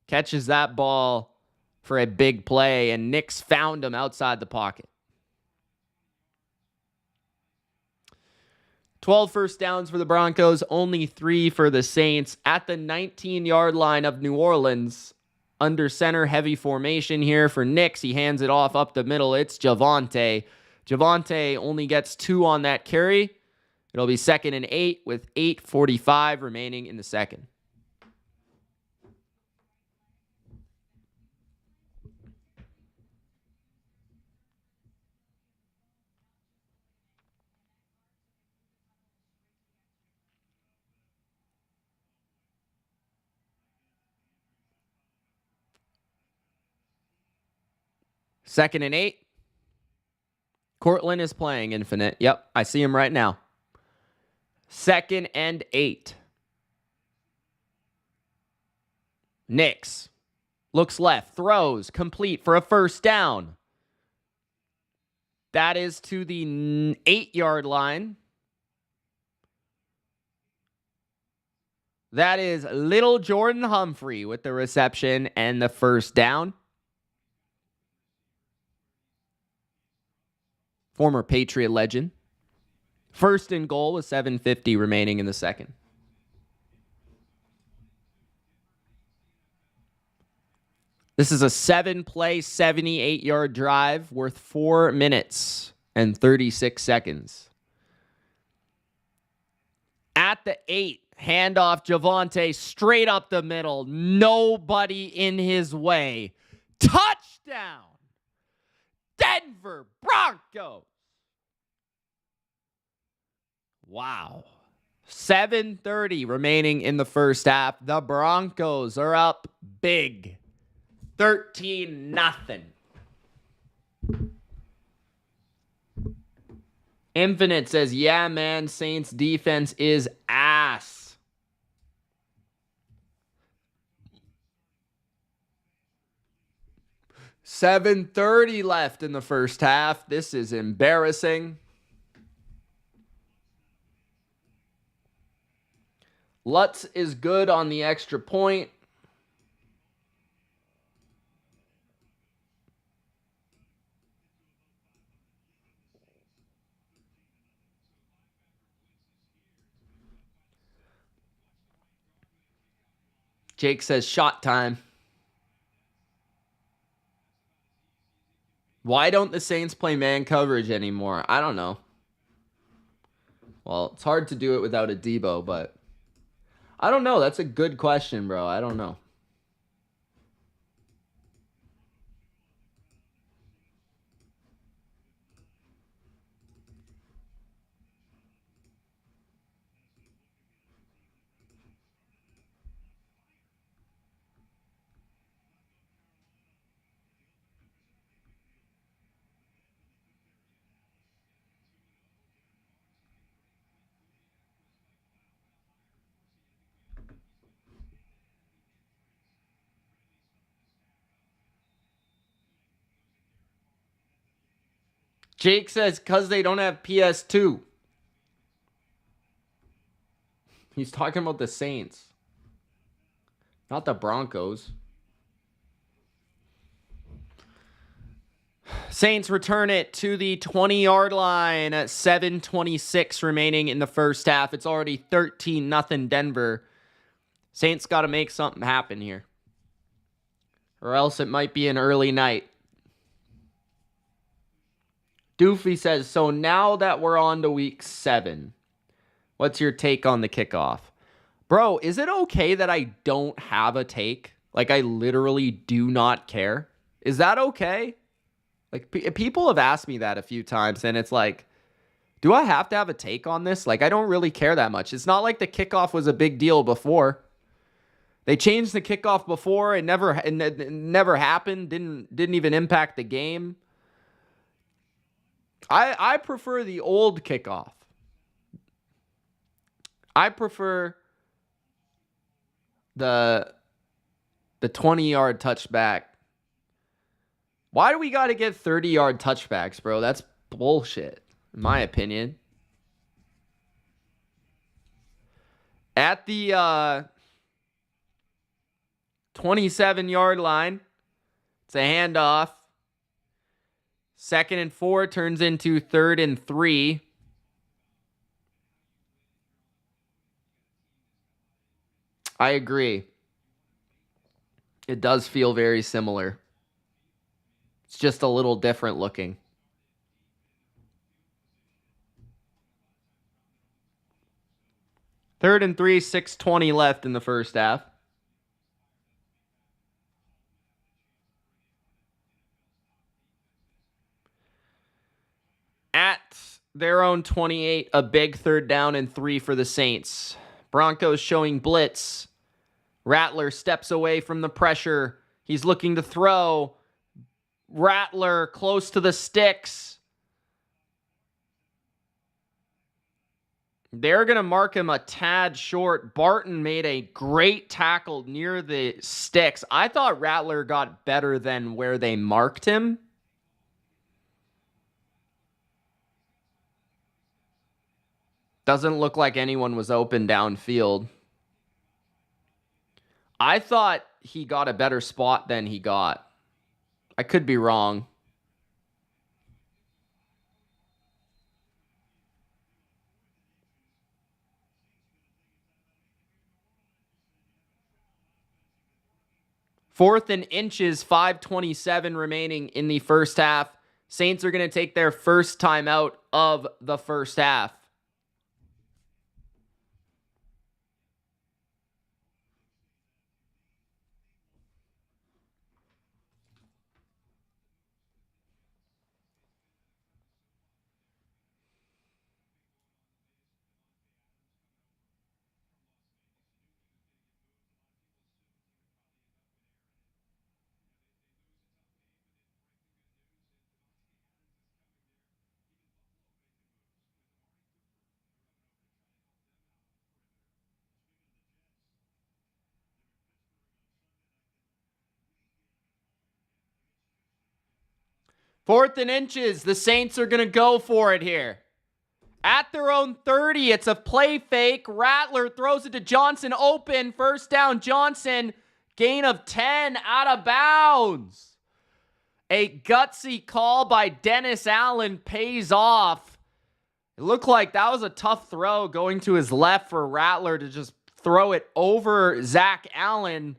Speaker 1: Catches that ball for a big play, and Nix found him outside the pocket. 12 first downs for the Broncos, only 3 for the Saints. At the 19-yard line of New Orleans, under center, heavy formation here for Nix. He hands it off up the middle. It's Javonte. Javonte only gets 2 on that carry. It'll be 2nd and 8 with 8:45 remaining in the second. Second and 8. Cortland is playing infinite. Yep, I see him right now. 2nd and 8. Nix looks left, throws, complete for a first down. That is to the 8-yard line. That is little Jordan Humphrey with the reception and the first down. Former Patriot legend. 1st and goal with 7:50 remaining in the second. This is a 7-play, 78-yard drive worth 4 minutes and 36 seconds. At the 8, handoff Javonte straight up the middle. Nobody in his way. Touchdown! Denver Broncos! Wow. 7:30 remaining in the first half. The Broncos are up big. 13-0. Infinite says, yeah, man, Saints defense is ass. $7:30 left in the first half. This is embarrassing. Lutz is good on the extra point. Jake says shot time. Why don't the Saints play man coverage anymore? I don't know. Well, it's hard to do it without a Debo, but I don't know. That's a good question, bro. I don't know. Jake says, because they don't have PS2. He's talking about the Saints. Not the Broncos. Saints return it to the 20-yard line at 7:26 remaining in the first half. It's already 13-0 Denver. Saints got to make something happen here, or else it might be an early night. Doofy says, so now that we're on to week 7, what's your take on the kickoff? Bro, is it okay that I don't have a take? Like, I literally do not care. Is that okay? Like, people have asked me that a few times, and it's like, do I have to have a take on this? Like, I don't really care that much. It's not like the kickoff was a big deal before. They changed the kickoff before. It never happened. Didn't even impact the game. I prefer the old kickoff. I prefer the 20-yard touchback. Why do we got to get 30-yard touchbacks, bro? That's bullshit, in my opinion. At the 27-yard line, it's a handoff. 2nd and 4 turns into 3rd and 3. I agree. It does feel very similar. It's just a little different looking. Third and 3, 6:20 left in the first half. At their own 28, a big 3rd down and 3 for the Saints. Broncos showing blitz. Rattler steps away from the pressure. He's looking to throw. Rattler close to the sticks. They're going to mark him a tad short. Barton made a great tackle near the sticks. I thought Rattler got better than where they marked him. Doesn't look like anyone was open downfield. I thought he got a better spot than he got. I could be wrong. Fourth and inches, 5:27 remaining in the first half. Saints are going to take their first time out of the first half. Fourth and inches. The Saints are going to go for it here. At their own 30, it's a play fake. Rattler throws it to Johnson open. First down, Johnson. Gain of 10 out of bounds. A gutsy call by Dennis Allen pays off. It looked like that was a tough throw going to his left for Rattler to just throw it over Zach Allen.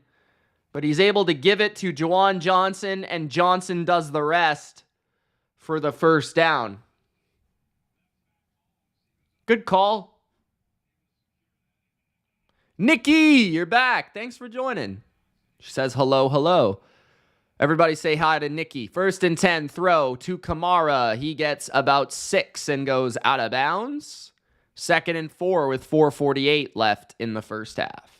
Speaker 1: But he's able to give it to Juwan Johnson, and Johnson does the rest for the first down. Good call. Nikki, you're back. Thanks for joining. She says hello, hello. Everybody say hi to Nikki. 1st and 10, throw to Kamara. He gets about 6 and goes out of bounds. 2nd and 4 with 4:48 left in the first half.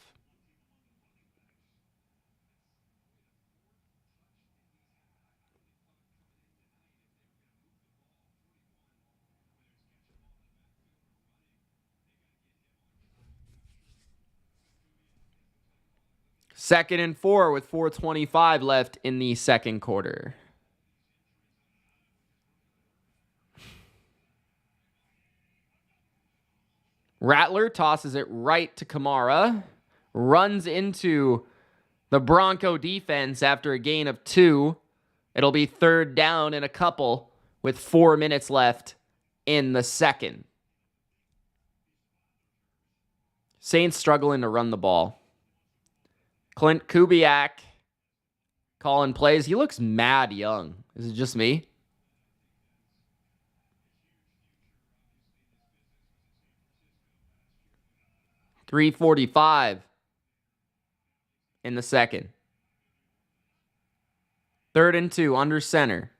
Speaker 1: Second and 4 with 4:25 left in the second quarter. Rattler tosses it right to Kamara. Runs into the Bronco defense after a gain of 2. It'll be third down and a couple with 4 minutes left in the second. Saints struggling to run the ball. Clint Kubiak calling plays. He looks mad young. Is it just me? .345 in the second. 3rd and 2 under center.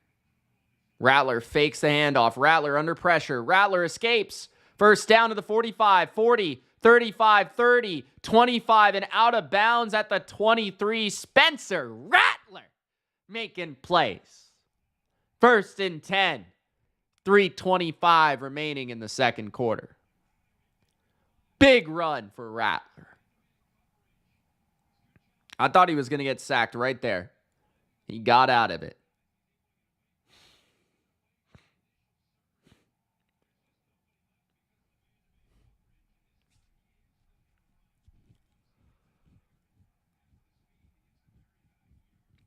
Speaker 1: Rattler fakes the handoff. Rattler under pressure. Rattler escapes. First down to the 45, 40, 35, 30, 25, and out of bounds at the 23. Spencer Rattler making plays. 1st and 10. 3:25 remaining in the second quarter. Big run for Rattler. I thought he was going to get sacked right there. He got out of it.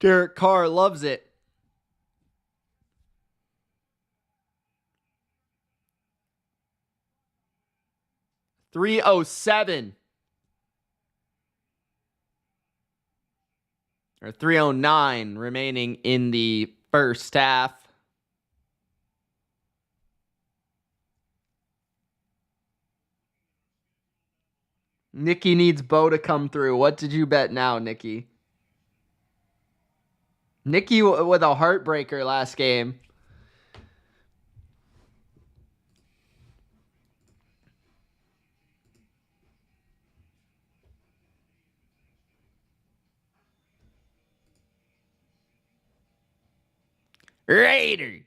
Speaker 1: Derek Carr loves it. .307 or 3:09 remaining in the first half. Nikki needs Bo to come through. What did you bet now, Nikki? Nikki with a heartbreaker last game. Raiders,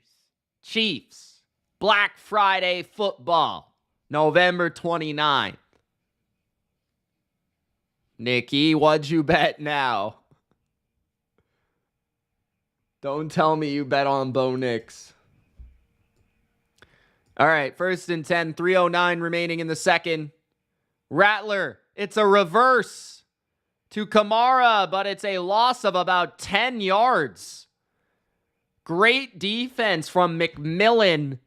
Speaker 1: Chiefs, Black Friday football, November 29th. Nikki, what'd you bet now? Don't tell me you bet on Bo Nix. All right, 1st and 10, 3:09 remaining in the second. Rattler, it's a reverse to Kamara, but it's a loss of about 10 yards. Great defense from McMillan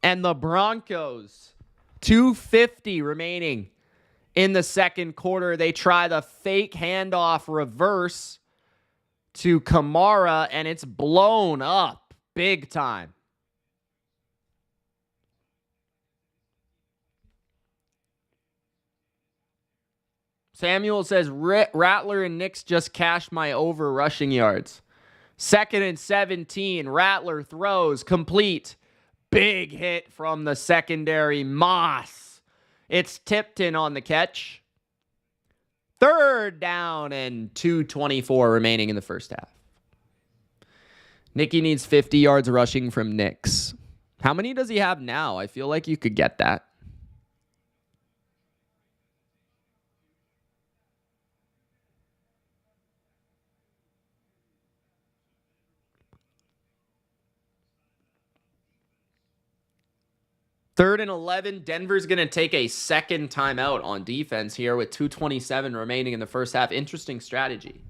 Speaker 1: and the Broncos. 2:50 remaining in the second quarter. They try the fake handoff reverse to Kamara, and it's blown up big time. Samuel says, Rattler and Nix just cashed my over rushing yards. 2nd and 17. Rattler throws complete. Big hit from the secondary. Moss. It's Tipton on the catch. 3rd down and 2:24 remaining in the first half. Nicky needs 50 yards rushing from Nix. How many does he have now? I feel like you could get that. Third and 11. Denver's going to take a second timeout on defense here with 2:27 remaining in the first half. Interesting strategy.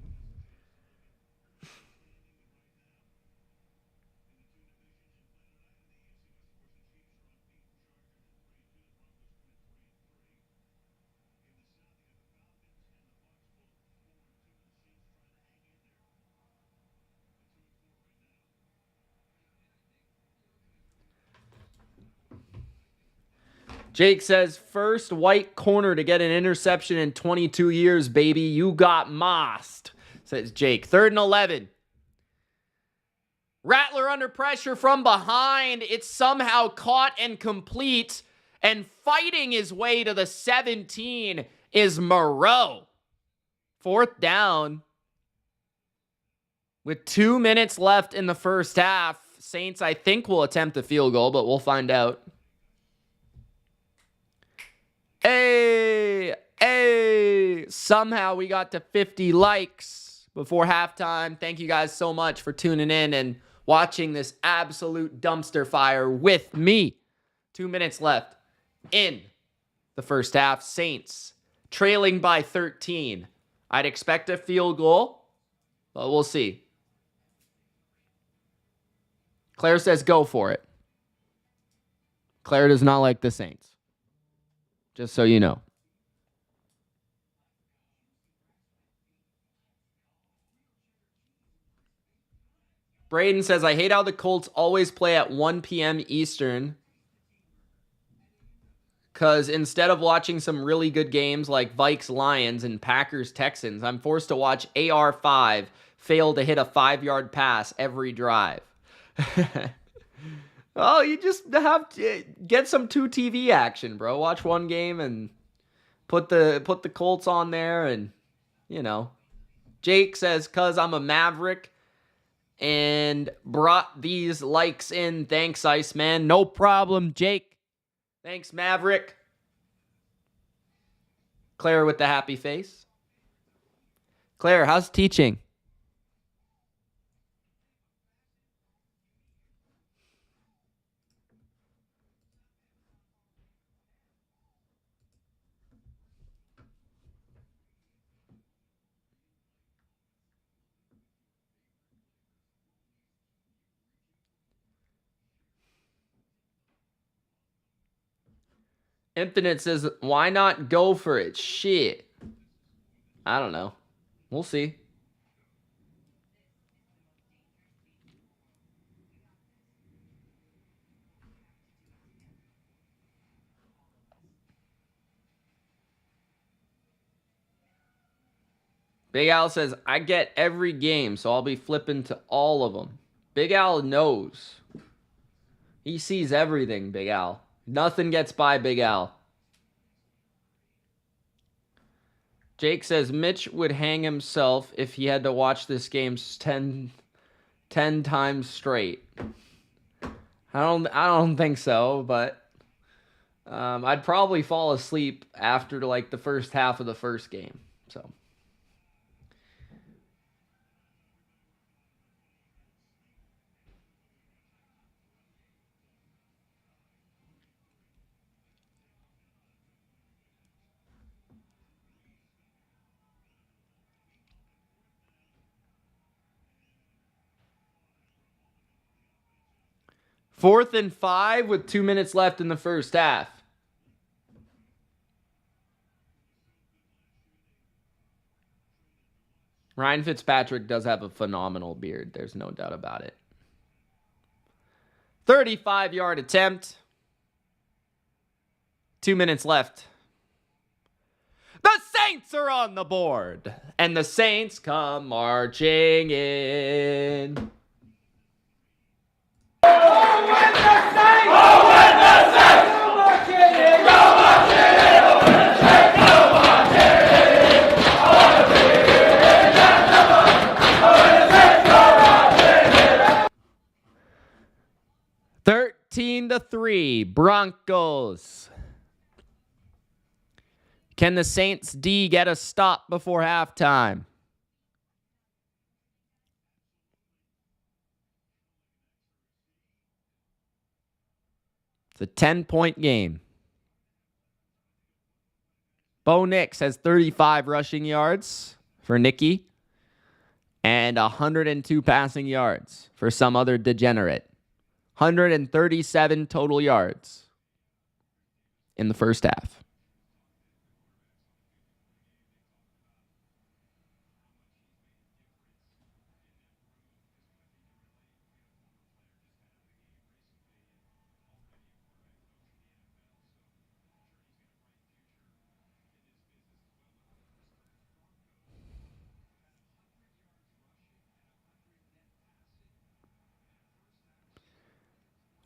Speaker 1: Jake says, first white corner to get an interception in 22 years, baby. You got mossed, says Jake. 3rd and 11. Rattler under pressure from behind. It's somehow caught and complete. And fighting his way to the 17 is Moreau. 4th down. With 2 minutes left in the first half, Saints, I think, will attempt the field goal, but we'll find out. Hey, somehow we got to 50 likes before halftime. Thank you guys so much for tuning in and watching this absolute dumpster fire with me. 2 minutes left in the first half. Saints trailing by 13. I'd expect a field goal, but we'll see. Claire says go for it. Claire does not like the Saints. Just so you know. Braden says, I hate how the Colts always play at 1 p.m. Eastern. Because instead of watching some really good games like Vikes-Lions and Packers-Texans, I'm forced to watch AR5 fail to hit a 5-yard pass every drive. Oh, you just have to get some 2 TV action, bro. Watch one game and put the Colts on there and, you know. Jake says, cuz I'm a Maverick and brought these likes in. Thanks, Iceman. No problem, Jake. Thanks, Maverick. Claire with the happy face. Claire, how's teaching? Infinite says, why not go for it? Shit. I don't know. We'll see. Big Al says, I get every game, so I'll be flipping to all of them. Big Al knows. He sees everything, Big Al. Nothing gets by Big Al. Jake says, Mitch would hang himself if he had to watch this game 10 times straight. I don't think so, but I'd probably fall asleep after like the first half of the first game. So. Fourth and 5 with 2 minutes left in the first half. Ryan Fitzpatrick does have a phenomenal beard. There's no doubt about it. 35-yard attempt. 2 minutes left. The Saints are on the board. And the Saints come marching in. To 3, Broncos. Can the Saints D get a stop before halftime? It's a 10-point game. Bo Nix has 35 rushing yards for Nicky and 102 passing yards for some other degenerate. 137 total yards in the first half.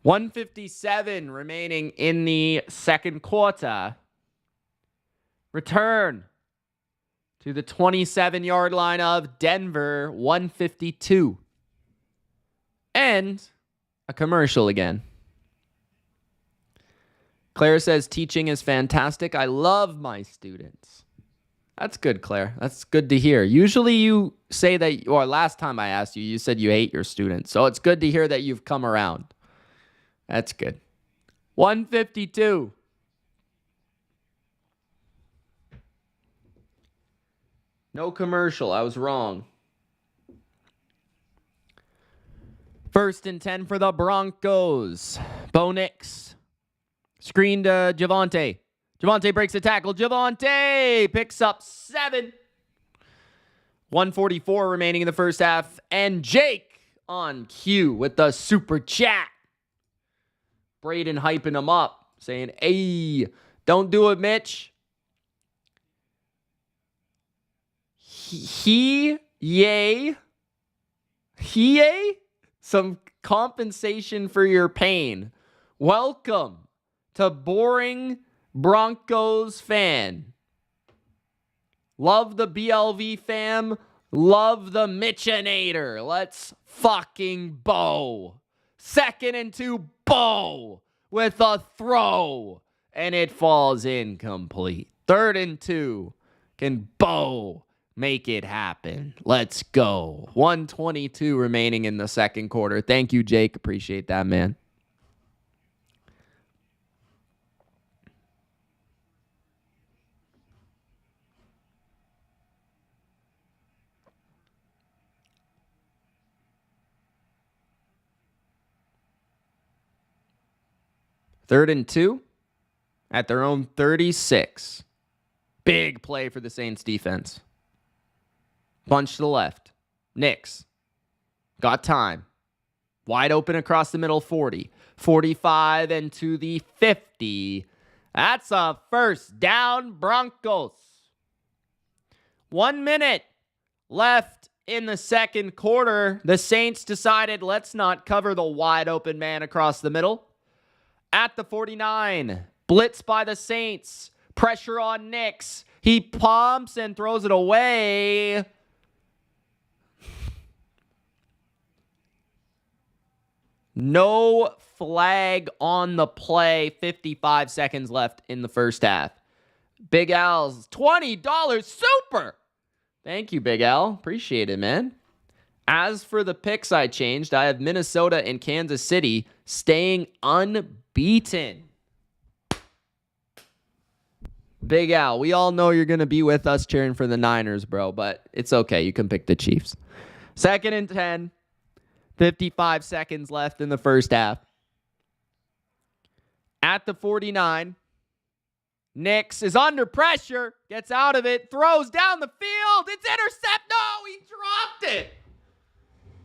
Speaker 1: $157 remaining in the second quarter. Return to the 27-yard line of Denver, 152. And a commercial again. Claire says, teaching is fantastic. I love my students. That's good, Claire. That's good to hear. Usually you say that, or last time I asked you, you said you hate your students. So it's good to hear that you've come around. That's good. 152. No commercial. I was wrong. 1st and 10 for the Broncos. Bo Nix. Screen to Javonte. Javonte breaks the tackle. Javonte picks up 7. 1:44 remaining in the first half. And Jake on cue with the super chat. Braden hyping him up, saying, hey, don't do it, Mitch. Yay. Some compensation for your pain. Welcome to Boring Broncos Fan. Love the BLV fam. Love the Mitchinator. Let's fucking Bo. 2nd and 2, Bo with a throw. And it falls incomplete. 3rd and 2. Can Bo make it happen? Let's go. 1:22 remaining in the second quarter. Thank you, Jake. Appreciate that, man. Third and 2 at their own 36. Big play for the Saints defense. Bunch to the left. Nix. Got time. Wide open across the middle, 40. 45 and to the 50. That's a first down, Broncos. 1 minute left in the second quarter. The Saints decided, let's not cover the wide open man across the middle. At the 49, blitz by the Saints. Pressure on Nix. He pumps and throws it away. No flag on the play. 55 seconds left in the first half. Big Al's $20 super. Thank you, Big Al. Appreciate it, man. As for the picks I changed, I have Minnesota and Kansas City staying unbeaten. Big Al, we all know you're going to be with us cheering for the Niners, bro, but it's okay. You can pick the Chiefs. 2nd and 10. 55 seconds left in the first half. At the 49, Nix is under pressure, gets out of it, throws down the field. It's intercept. No, he dropped it.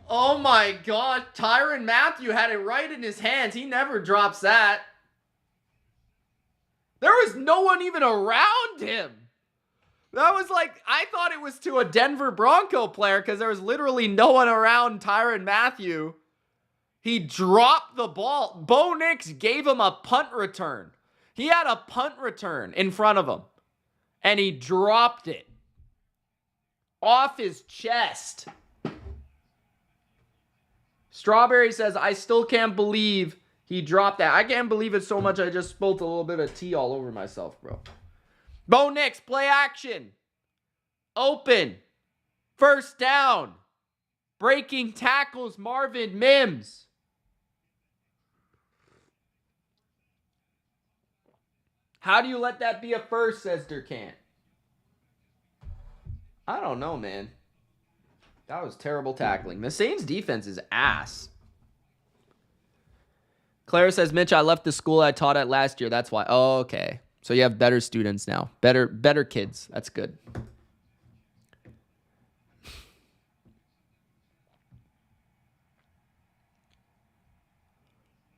Speaker 1: Oh my God. Tyrann Mathieu had it right in his hands. He never drops that. There was no one even around him. That was like, I thought it was to a Denver Bronco player because there was literally no one around Tyrann Mathieu. He dropped the ball. Bo Nix gave him a punt return. He had a punt return in front of him, and he dropped it off his chest. Strawberry says, I still can't believe he dropped that. I can't believe it so much I just spilled a little bit of tea all over myself, bro. Bo Nix, play action. Open. First down. Breaking tackles, Marvin Mims. How do you let that be a first, says Durkant. I don't know, man. That was terrible tackling. The Saints defense is ass. Clara says, Mitch, I left the school I taught at last year. That's why. Oh, okay. So you have better students now. Better kids. That's good.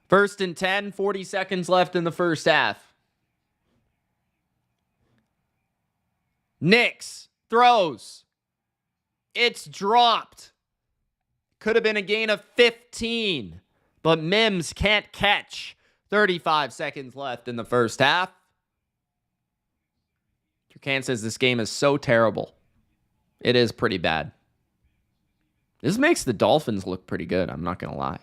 Speaker 1: First and 10, 40 seconds left in the first half. Nix throws. It's dropped. Could have been a gain of 15, but Mims can't catch. 35 seconds left in the first half. Durkant says this game is so terrible. It is pretty bad. This makes the Dolphins look pretty good, I'm not going to lie.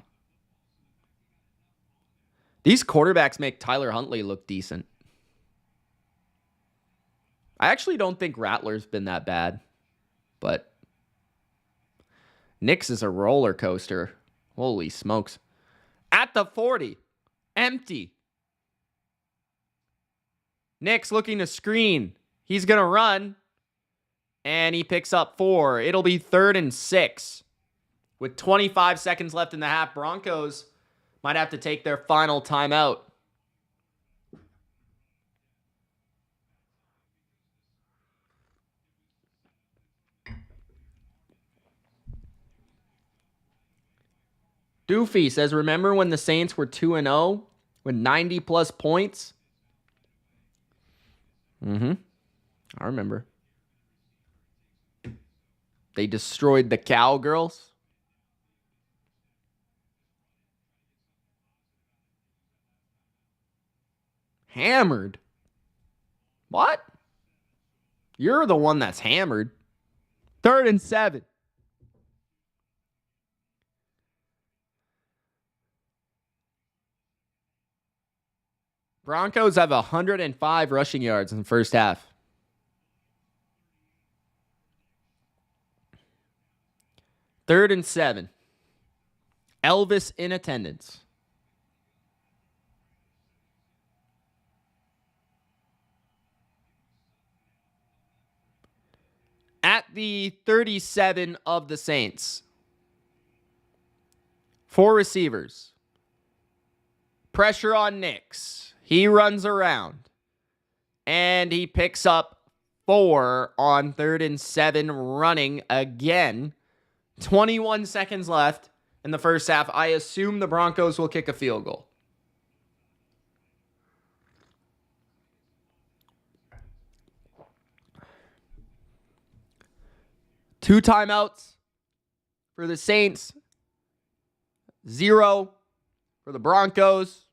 Speaker 1: These quarterbacks make Tyler Huntley look decent. I actually don't think Rattler's been that bad, but Nix is a roller coaster. Holy smokes. At the 40, empty. Nix looking to screen. He's going to run, And he picks up 4. It'll be 3rd and 6. With 25 seconds left in the half, Broncos might have to take their final timeout. Doofy says, remember when the Saints were 2-0 with 90-plus points? I remember. They destroyed the Cowgirls. Hammered? What? You're the one that's hammered. 3rd and 7. Broncos have 105 rushing yards in the first half. Third and 7. Elvis in attendance. At the 37 of the Saints. 4 receivers. Pressure on Nix. He runs around. And he picks up 4 on 3rd and 7 running again. 21 seconds left in the first half. I assume the Broncos will kick a field goal. Two timeouts for the Saints. 0 for the Broncos.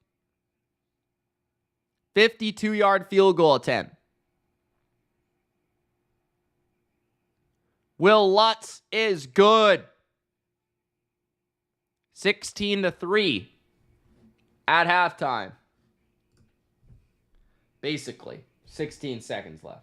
Speaker 1: 52-yard field goal attempt. Will Lutz is good. 16-3 at halftime. Basically, 16 seconds left.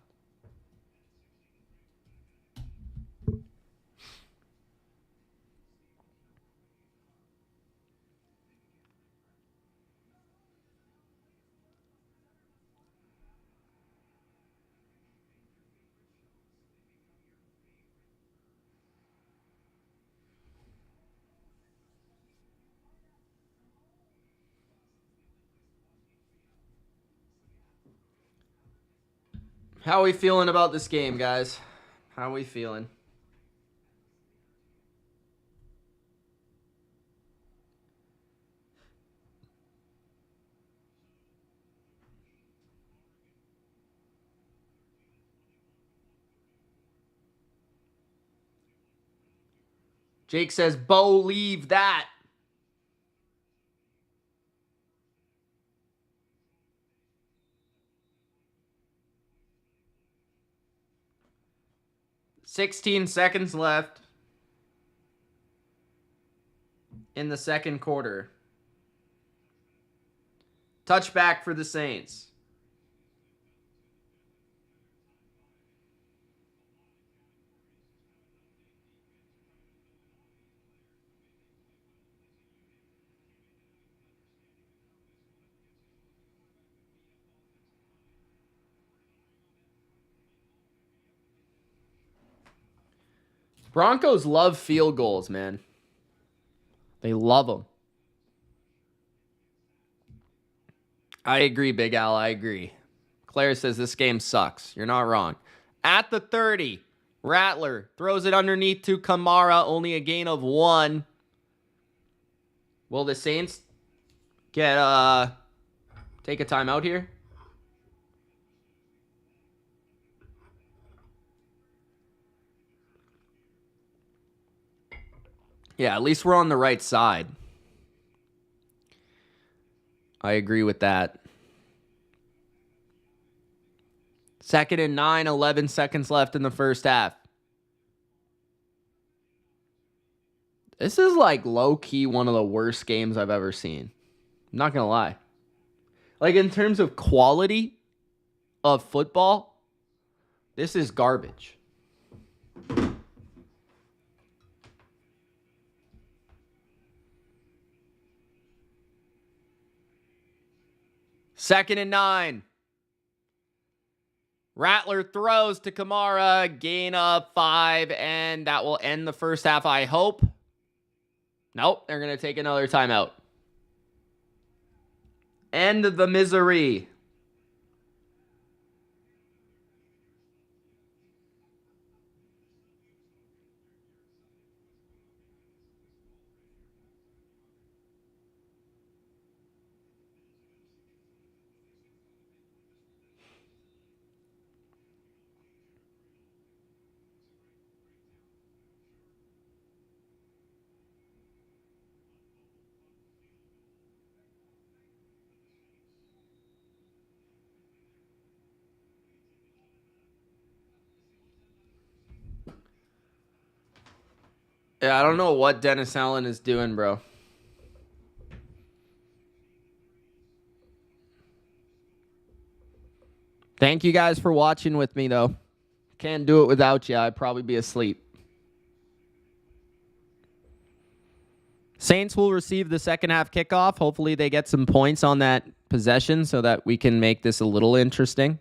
Speaker 1: How are we feeling about this game, guys? How are we feeling? Jake says, Bo, leave that. $16 seconds left in the second quarter. Touchback for the Saints. Broncos love field goals, man. They love them. I agree, Big Al. I agree. Claire says this game sucks. You're not wrong. At the 30, Rattler throws it underneath to Kamara. Only a gain of 1. Will the Saints get take a timeout here? Yeah, at least we're on the right side. I agree with that. 2nd and 9, 11 seconds left in the first half. This is like low-key one of the worst games I've ever seen. I'm not going to lie. Like in terms of quality of football, this is garbage. Second and 9. Rattler throws to Kamara, gain of 5, and that will end the first half, I hope. Nope, they're going to take another timeout. End the misery. Yeah, I don't know what Dennis Allen is doing, bro. Thank you guys for watching with me, though. Can't do it without you. I'd probably be asleep. Saints will receive the second half kickoff. Hopefully they get some points on that possession so that we can make this a little interesting.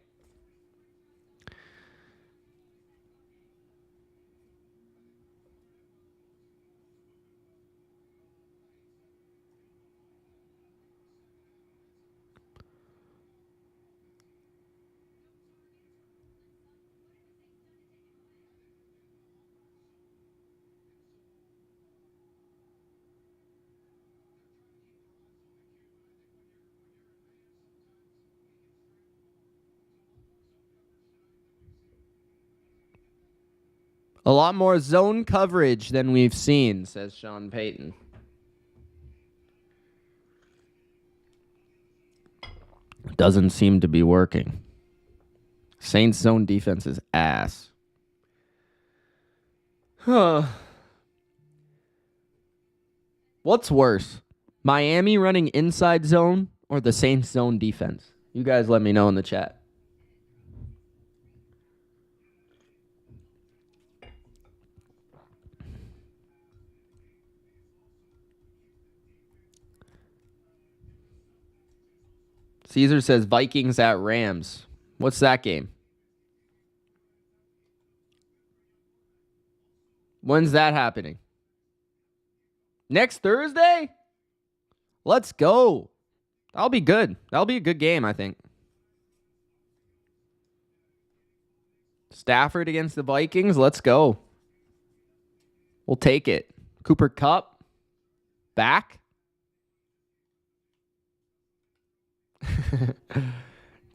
Speaker 1: A lot more zone coverage than we've seen, says Sean Payton. Doesn't seem to be working. Saints zone defense is ass. Huh. What's worse? Miami running inside zone or the Saints zone defense? You guys let me know in the chat. Caesar says Vikings at Rams. What's that game? When's that happening? Next Thursday? Let's go. That'll be good. That'll be a good game, I think. Stafford against the Vikings. Let's go. We'll take it. Cooper Kupp back.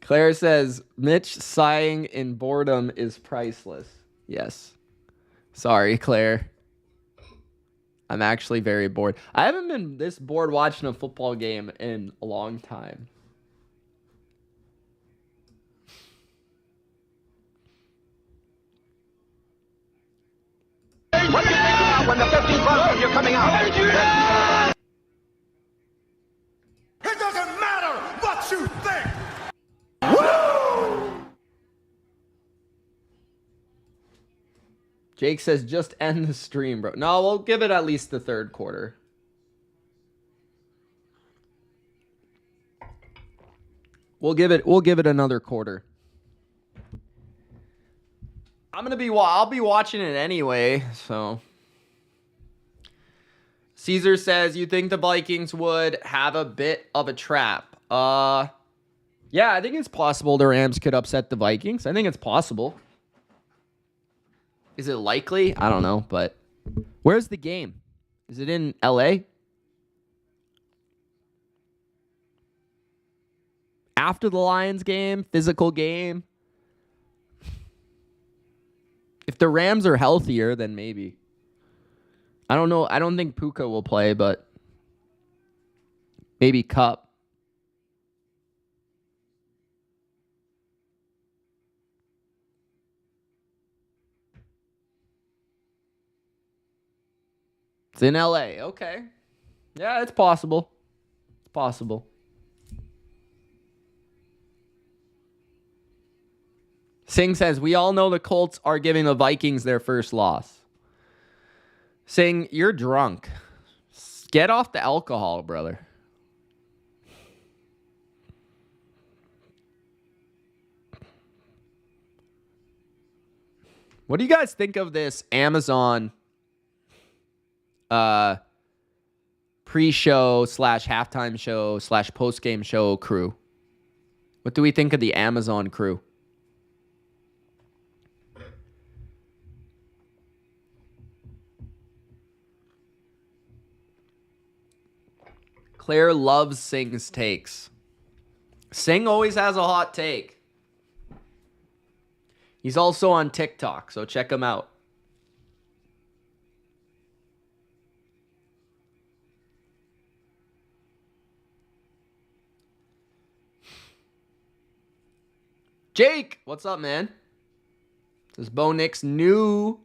Speaker 1: Claire says, Mitch sighing in boredom is priceless. Yes. Sorry, Claire. I'm actually very bored. I haven't been this bored watching a football game in a long time.
Speaker 3: What do you think when the 15 bucks when you're coming out?
Speaker 4: It doesn't matter what you think.
Speaker 1: Jake says, just end the stream, bro. No, we'll give it at least the third quarter. We'll give it another quarter. I'll be watching it anyway, so. Caesar says, you think the Vikings would have a bit of a trap? Yeah, I think it's possible the Rams could upset the Vikings. I think it's possible. Is it likely? I don't know, but where's the game? Is it in LA? After the Lions game, physical game. If the Rams are healthier, then maybe. I don't know. I don't think Puka will play, but maybe Kupp. It's in LA. Okay. Yeah, it's possible. It's possible. Singh says, we all know the Colts are giving the Vikings their first loss. Singh, you're drunk. Get off the alcohol, brother. What do you guys think of this Amazon pre-show / halftime show / post-game show crew? What do we think of the Amazon crew? Claire loves Sing's takes. Sing always has a hot take. He's also on TikTok, so check him out. Jake, what's up, man? This Bo Nix knew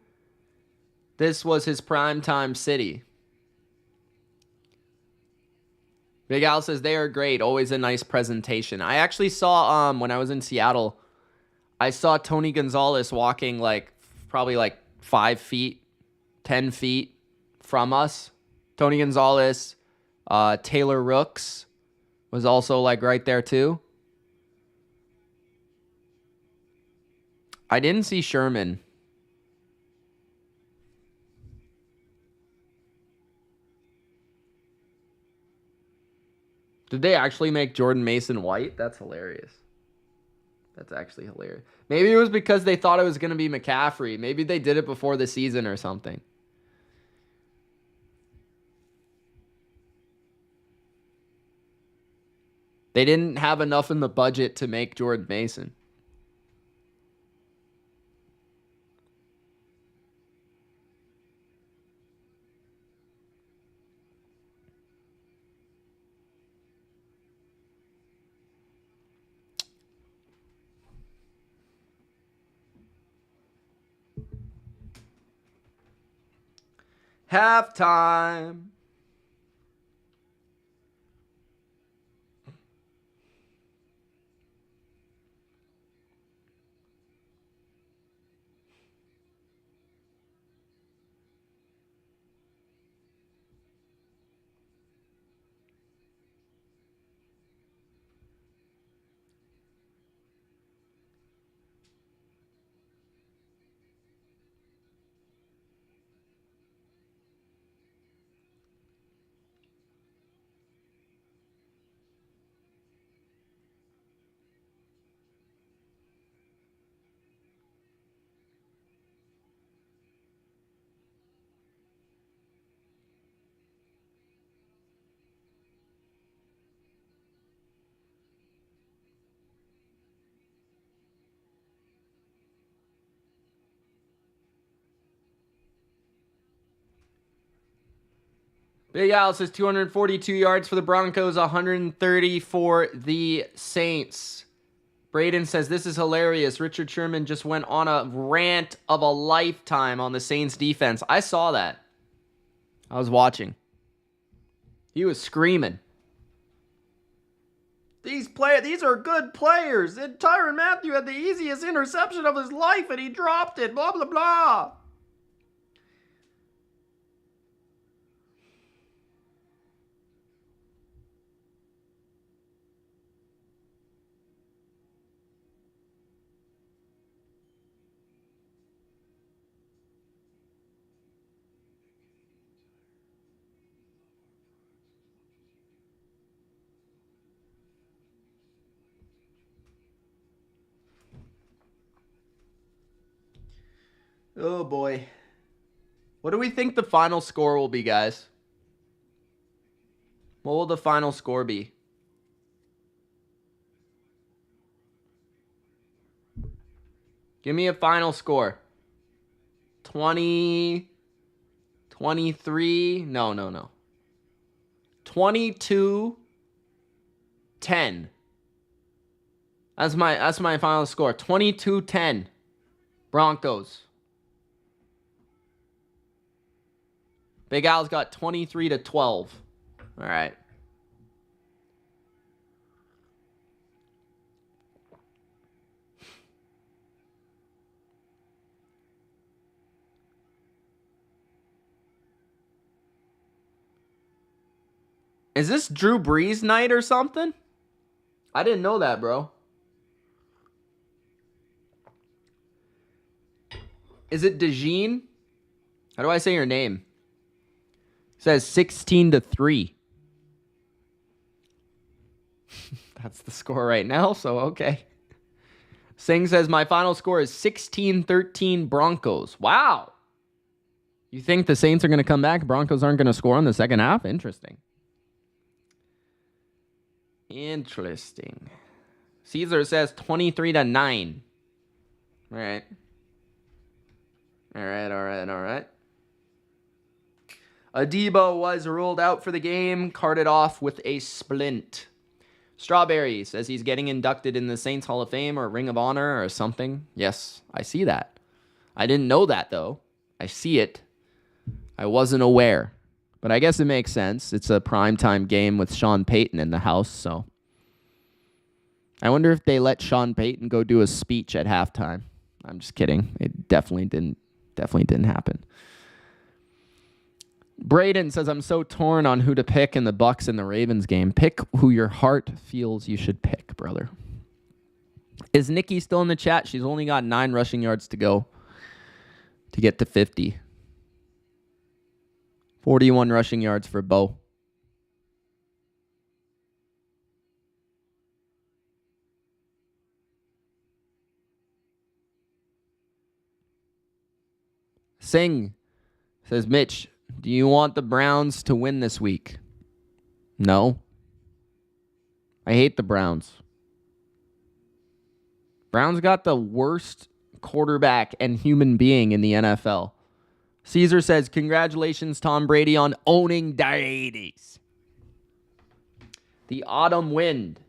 Speaker 1: this was his primetime city. Big Al says they are great. Always a nice presentation. I actually saw when I was in Seattle, I saw Tony Gonzalez walking probably 5 feet, 10 feet from us. Tony Gonzalez, Taylor Rooks was also right there too. I didn't see Sherman. Did they actually make Jordan Mason white? That's hilarious. That's actually hilarious. Maybe it was because they thought it was going to be McCaffrey. Maybe they did it before the season or something. They didn't have enough in the budget to make Jordan Mason. Halftime. Big Al says 242 yards for the Broncos, 130 for the Saints. Braden says, this is hilarious. Richard Sherman just went on a rant of a lifetime on the Saints defense. I saw that. I was watching. He was screaming. These are good players. And Tyrann Mathieu had the easiest interception of his life and he dropped it. Blah, blah, blah. Oh, boy. What do we think the final score will be, guys? What will the final score be? Give me a final score. 20, 23, no. 22, 10. That's my final score. 22-10. Broncos. Big Al's got 23-12. All right. Is this Drew Brees night or something? I didn't know that, bro. Is it DeJean? How do I say your name? It says 16-3. That's the score right now, so okay. Singh says my final score is 16-13 Broncos. Wow. You think the Saints are going to come back? Broncos aren't going to score in the second half? Interesting. Interesting. Caesar says 23-9. All right. All right. Adebo was ruled out for the game, carted off with a splint. Strawberry says he's getting inducted in the Saints Hall of Fame or Ring of Honor or something. Yes, I see that. I didn't know that, though. I see it. I wasn't aware. But I guess it makes sense. It's a primetime game with Sean Payton in the house, so. I wonder if they let Sean Payton go do a speech at halftime. I'm just kidding. It definitely didn't happen. Braden says, I'm so torn on who to pick in the Bucs and the Ravens game. Pick who your heart feels you should pick, brother. Is Nikki still in the chat? She's only got 9 rushing yards to go to get to 50. 41 rushing yards for Bo. Singh says, Mitch, do you want the Browns to win this week? No. I hate the Browns. Browns got the worst quarterback and human being in the NFL. Caesar says, congratulations, Tom Brady, on owning the 80s. The autumn wind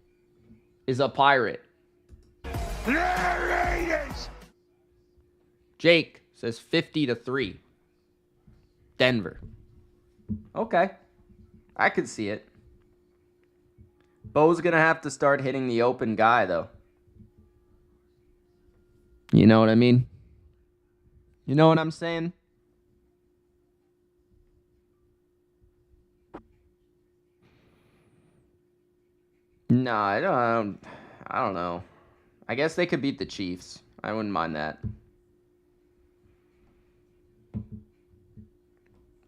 Speaker 1: is a pirate. Jake says 50-3. Denver. Okay. I could see it. Bo's going to have to start hitting the open guy, though. You know what I mean? You know what I'm saying? No, I don't know. I guess they could beat the Chiefs. I wouldn't mind that.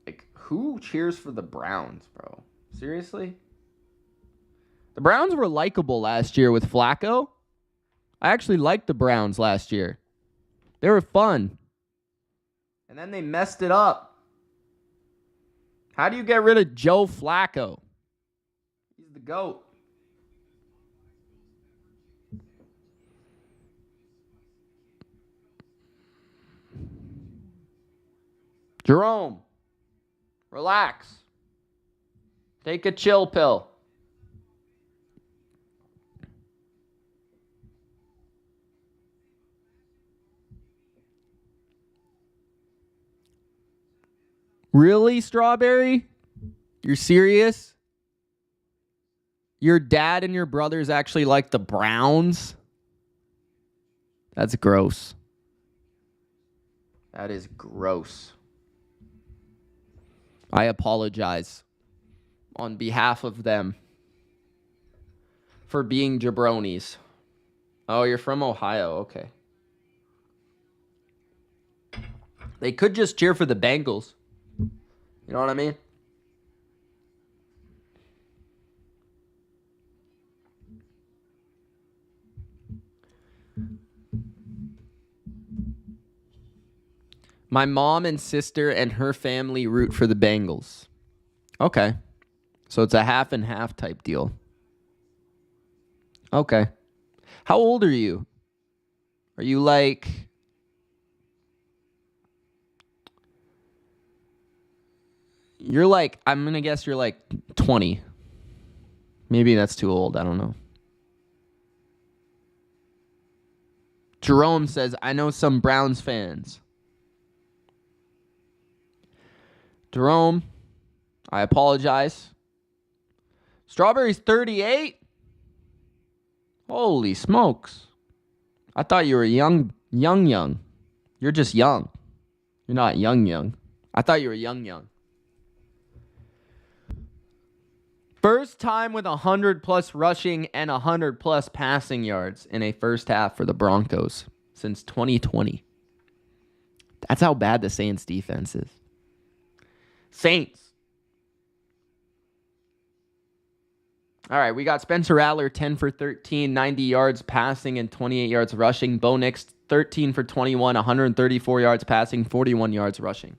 Speaker 1: Like, who cheers for the Browns, bro? Seriously? The Browns were likable last year with Flacco. I actually liked the Browns last year. They were fun. And then they messed it up. How do you get rid of Joe Flacco? He's the GOAT. Jerome, relax. Take a chill pill. Really, Strawberry? You're serious? Your dad and your brothers actually like the Browns? That's gross. That is gross. I apologize on behalf of them for being jabronis. Oh, you're from Ohio. Okay. They could just cheer for the Bengals. You know what I mean? My mom and sister and her family root for the Bengals. Okay. So it's a half and half type deal. Okay. How old are you? Are you like... You're like, I'm going to guess you're like 20. Maybe that's too old. I don't know. Jerome says, I know some Browns fans. Jerome, I apologize. Strawberry's 38? Holy smokes. I thought you were young. You're just young. You're not young. I thought you were young. First time with 100+ rushing and 100+ passing yards in a first half for the Broncos since 2020. That's how bad the Saints defense is. Saints. All right, we got Spencer Rattler, 10 for 13, 90 yards passing and 28 yards rushing. Bo Nix, 13 for 21, 134 yards passing, 41 yards rushing.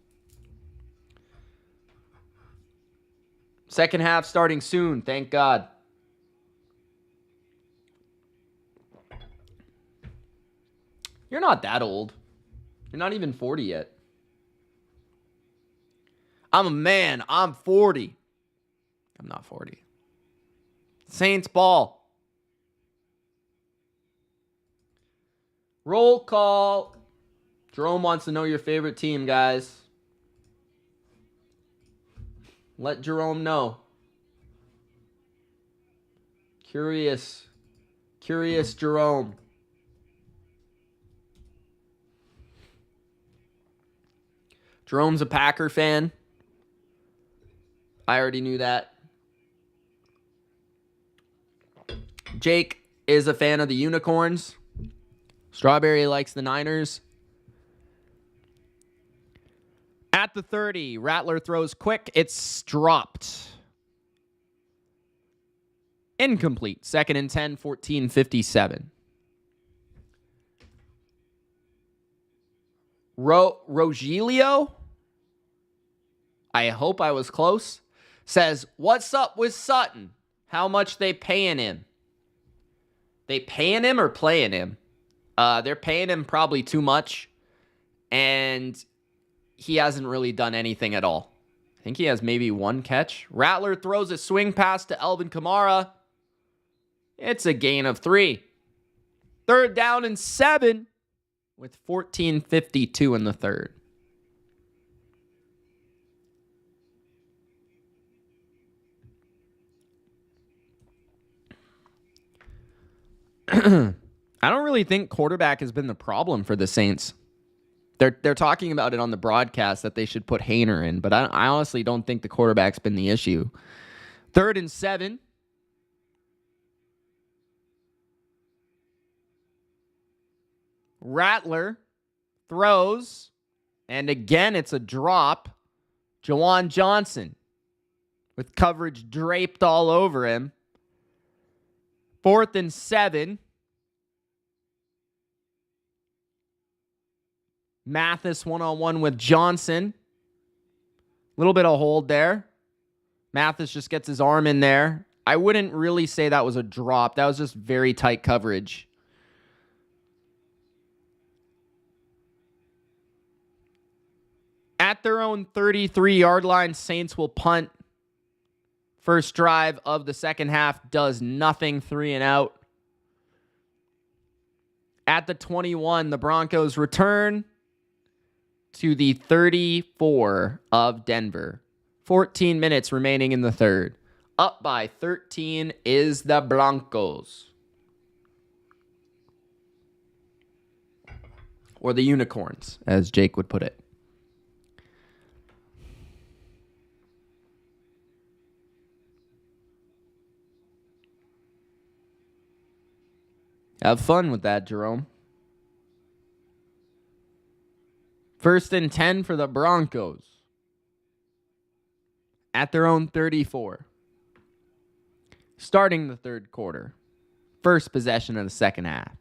Speaker 1: Second half starting soon, thank God. You're not that old. You're not even 40 yet. I'm a man. I'm 40. I'm not 40. Saints ball. Roll call. Jerome wants to know your favorite team, guys. Let Jerome know. Curious Jerome. Jerome's a Packer fan. I already knew that. Jake is a fan of the Unicorns. Strawberry likes the Niners. At the 30, Rattler throws quick. It's dropped. Incomplete. 2nd and 10, 14:57. Rogelio, I hope I was close, says, what's up with Sutton? How much they paying him? They paying him or playing him? They're paying him probably too much, and he hasn't really done anything at all. I think he has maybe one catch. Rattler throws a swing pass to Alvin Kamara. It's a gain of 3. 3rd down and 7 with 14:52 in the third. I don't really think quarterback has been the problem for the Saints. They're talking about it on the broadcast that they should put Hainer in, but I honestly don't think the quarterback's been the issue. 3rd and 7. Rattler throws, and again it's a drop. Jawan Johnson with coverage draped all over him. 4th and 7. Mathis one-on-one with Johnson. Little bit of hold there. Mathis just gets his arm in there. I wouldn't really say that was a drop. That was just very tight coverage. At their own 33-yard line, Saints will punt. First drive of the second half does nothing, 3 and out. At the 21, the Broncos return to the 34 of Denver. 14 minutes remaining in the third. Up by 13 is the Broncos. Or the Unicorns, as Jake would put it. Have fun with that, Jerome. 1st and 10 for the Broncos. At their own 34. Starting the third quarter. First possession of the second half.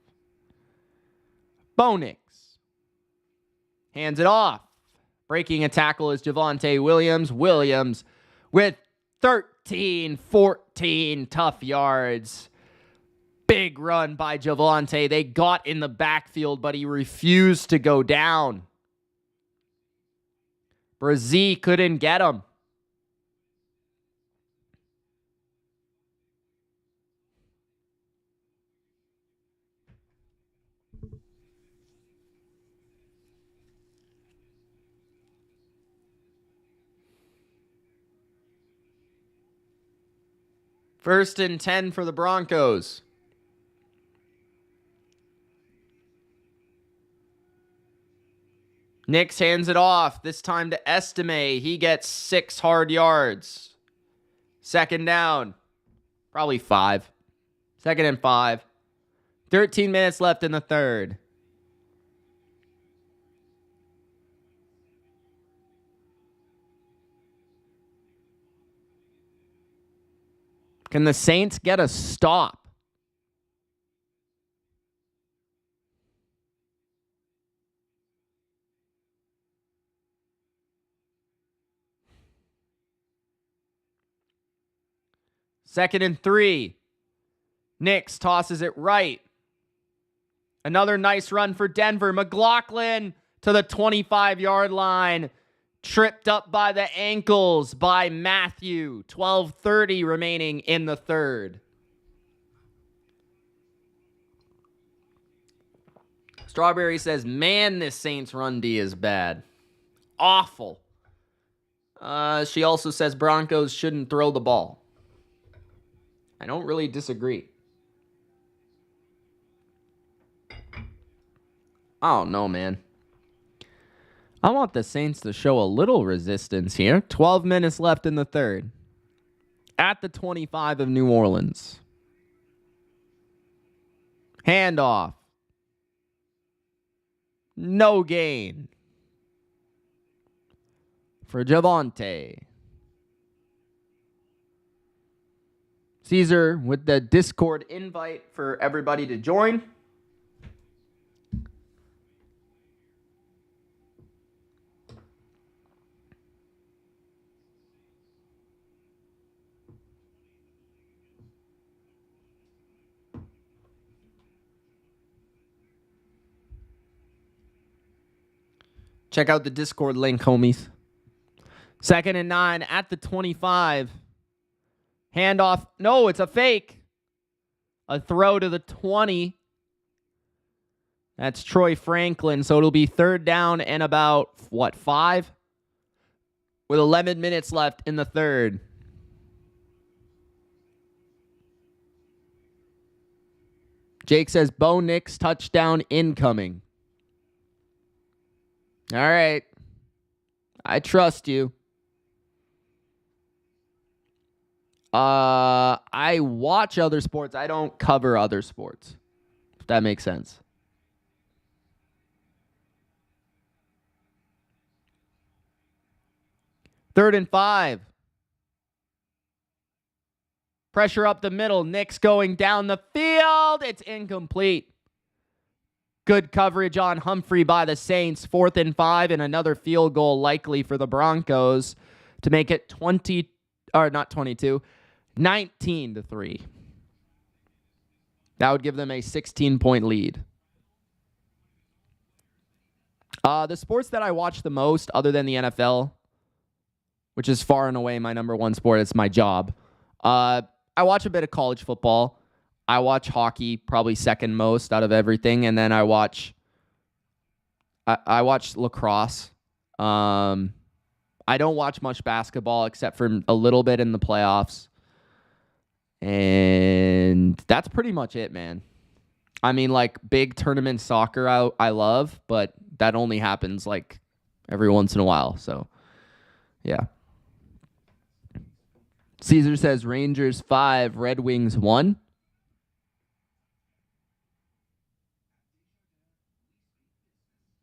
Speaker 1: Bo Nix hands it off. Breaking a tackle is Javonte Williams. Williams with 14 tough yards. Big run by Javonte. They got in the backfield, but he refused to go down. Brazee couldn't get him. First and 10 for the Broncos. Nix hands it off, this time to Estime. He gets 6 hard yards. 2nd down. Probably 5. 2nd and 5. 13 minutes left in the third. Can the Saints get a stop? Second and 3. Nix tosses it right. Another nice run for Denver. McLaughlin to the 25-yard line. Tripped up by the ankles by Matthew. 12:30 remaining in the third. Strawberry says, man, this Saints run D is bad. Awful. She also says Broncos shouldn't throw the ball. I don't really disagree. I don't know, man. I want the Saints to show a little resistance here. 12 minutes left in the third. At the 25 of New Orleans. Handoff. No gain. For Javonte. Caesar with the Discord invite for everybody to join. Check out the Discord link, homies. 2nd and 9 at the 25. Handoff. No, it's a fake. A throw to the 20. That's Troy Franklin. So it'll be 3rd down and about, 5? With 11 minutes left in the third. Jake says, Bo Nix touchdown incoming. All right. I trust you. I watch other sports. I don't cover other sports. If that makes sense. Third and 5. Pressure up the middle. Nix going down the field. It's incomplete. Good coverage on Humphrey by the Saints. 4th and 5 and another field goal likely for the Broncos to make it 19-3. That would give them a 16-point lead. The sports that I watch the most, other than the NFL, which is far and away my number one sport, it's my job. I watch a bit of college football. I watch hockey, probably second most out of everything, and then I watch lacrosse. I don't watch much basketball except for a little bit in the playoffs. And that's pretty much it, man. I mean, like, big tournament soccer I love, but that only happens, like, every once in a while. So, yeah. Caesar says Rangers 5, Red Wings 1.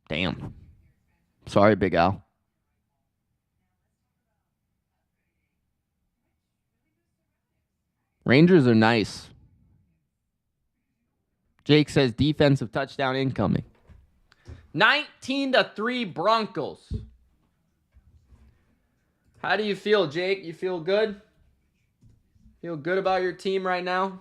Speaker 1: Damn. Sorry, Big Al. Rangers are nice. Jake says defensive touchdown incoming. 19-3 Broncos. How do you feel, Jake? You feel good? Feel good about your team right now?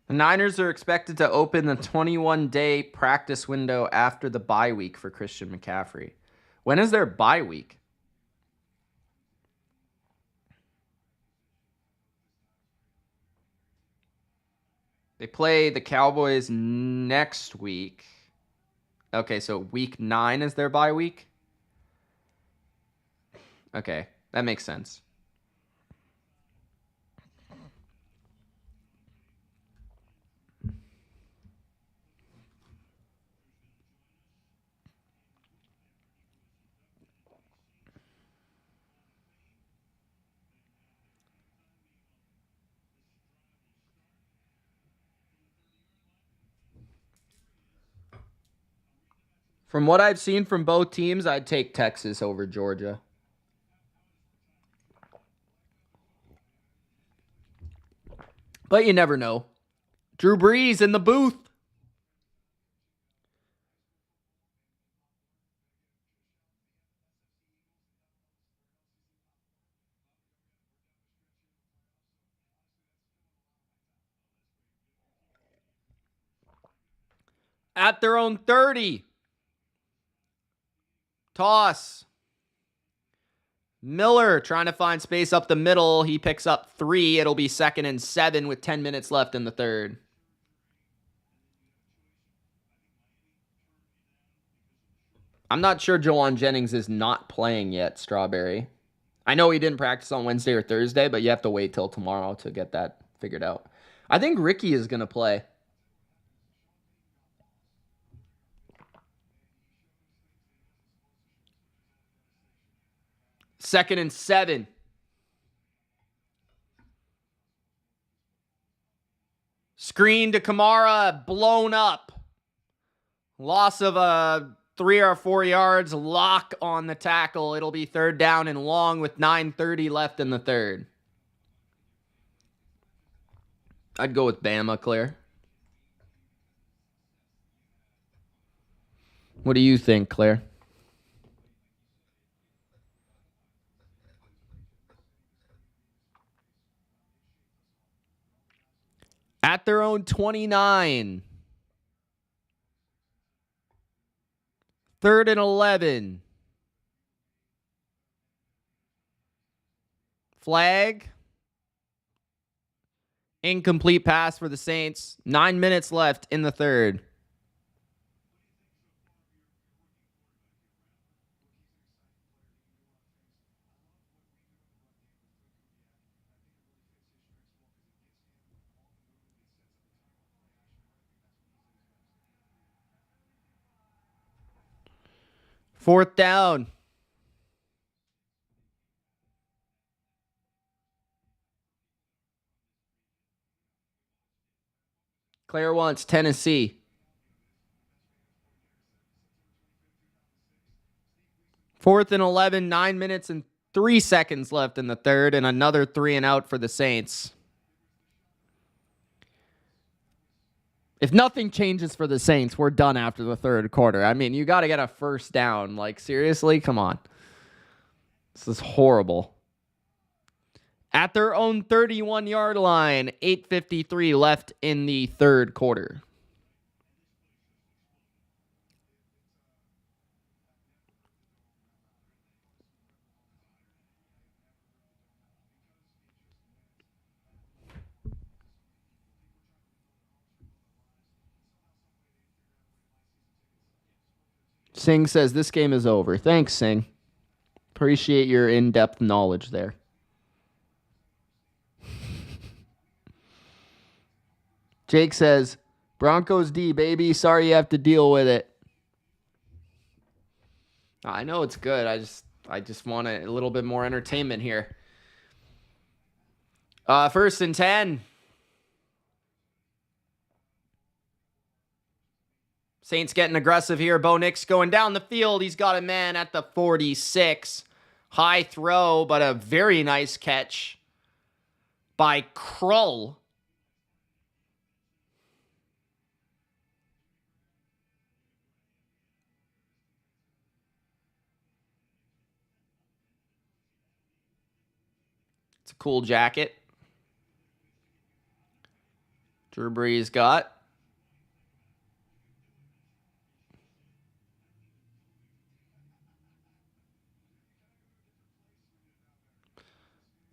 Speaker 1: The Niners are expected to open the 21-day practice window after the bye week for Christian McCaffrey. When is their bye week? They play the Cowboys next week. Okay, so week 9 is their bye week? Okay, that makes sense. From what I've seen from both teams, I'd take Texas over Georgia. But you never know. Drew Brees in the booth. At their own 30. Toss. Miller trying to find space up the middle. He picks up 3. It'll be 2nd and 7 with 10 minutes left in the third. I'm not sure Jawan Jennings is not playing yet, Strawberry. I know he didn't practice on Wednesday or Thursday, but you have to wait till tomorrow to get that figured out. I think Ricky is going to play. Second and 7. Screen to Kamara, blown up. Loss of 3 or 4 yards, lock on the tackle. It'll be 3rd down and long with 9:30 left in the third. I'd go with Bama, Claire. What do you think, Claire? At their own 29. 3rd and 11. Flag. Incomplete pass for the Saints. 9 minutes left in the third. Fourth down. Claire wants Tennessee. 4th and 11, 9 minutes and 3 seconds left in the third, and another 3 and out for the Saints. If nothing changes for the Saints, we're done after the third quarter. I mean, you got to get a first down. Like, seriously? Come on. This is horrible. At their own 31-yard line, 8:53 left in the third quarter. Singh says this game is over. Thanks, Singh. Appreciate your in-depth knowledge there. Jake says, Broncos D, baby. Sorry you have to deal with it. I know it's good. I just want a little bit more entertainment here. 1st and 10. Saints getting aggressive here. Bo Nix going down the field. He's got a man at the 46. High throw, but a very nice catch by Krull. It's a cool jacket. Drew Brees got.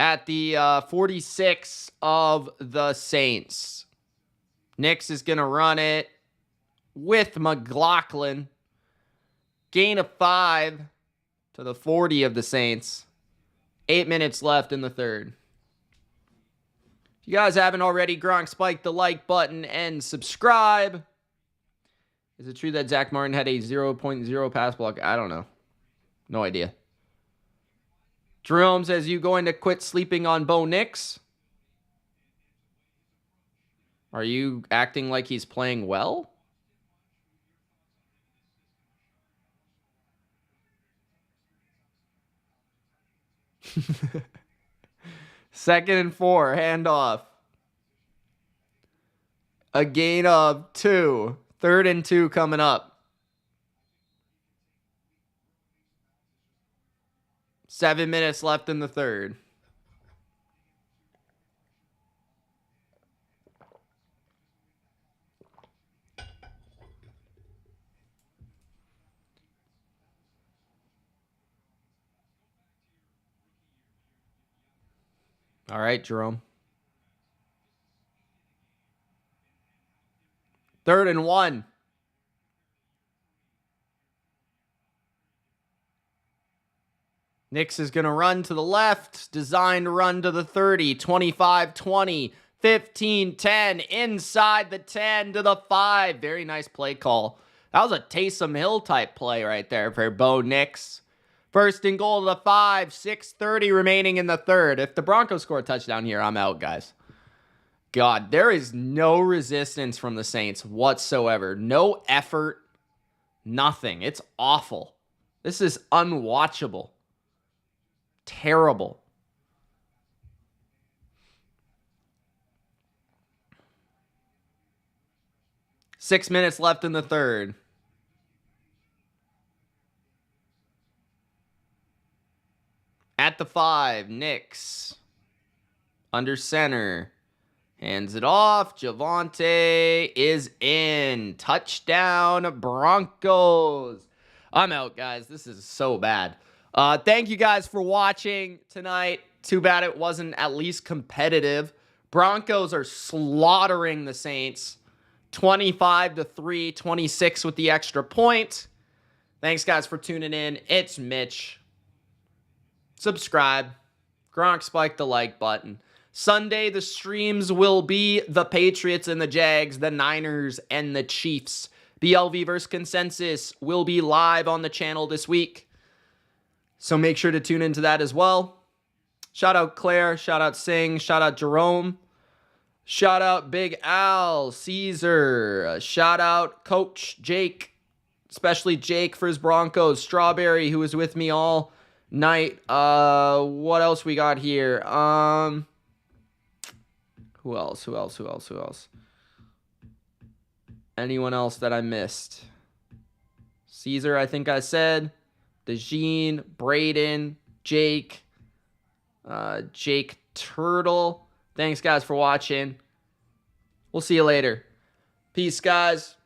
Speaker 1: At the 46 of the Saints. Nix is going to run it with McLaughlin. Gain of 5 to the 40 of the Saints. 8 minutes left in the third. If you guys haven't already, Gronk, spike the like button and subscribe. Is it true that Zach Martin had a 0.0 pass block? I don't know. No idea. Jerome says, you going to quit sleeping on Bo Nix? Are you acting like he's playing well? Second and 4, handoff. A gain of 2. Third and 2 coming up. 7 minutes left in the third. All right, Jerome. 3rd and 1. Nix is going to run to the left. Designed run to the 30. 25-20. 15-10. Inside the 10 to the 5. Very nice play call. That was a Taysom Hill type play right there for Bo Nix. 1st and goal to the 5. 6:30 remaining in the third. If the Broncos score a touchdown here, I'm out, guys. God, there is no resistance from the Saints whatsoever. No effort. Nothing. It's awful. This is unwatchable. Terrible. Six minutes left in the third. At the 5, Nix. Under center. Hands it off. Javonte is in. Touchdown, Broncos. I'm out, guys. This is so bad. Thank you guys for watching tonight. Too bad it wasn't at least competitive. Broncos are slaughtering the Saints. 25-3, 26 with the extra point. Thanks, guys, for tuning in. It's Mitch. Subscribe. Gronk, spike the like button. Sunday, the streams will be the Patriots and the Jags, the Niners and the Chiefs. BLV vs. Consensus will be live on the channel this week. So make sure to tune into that as well. Shout out Claire. Shout out Singh. Shout out Jerome. Shout out Big Al. Caesar. Shout out Coach Jake. Especially Jake for his Broncos. Strawberry, who was with me all night. What else we got here? Who else? Anyone else that I missed? Caesar, I think I said. DeJean, Braden, Jake, Jake Turtle. Thanks, guys, for watching. We'll see you later. Peace, guys.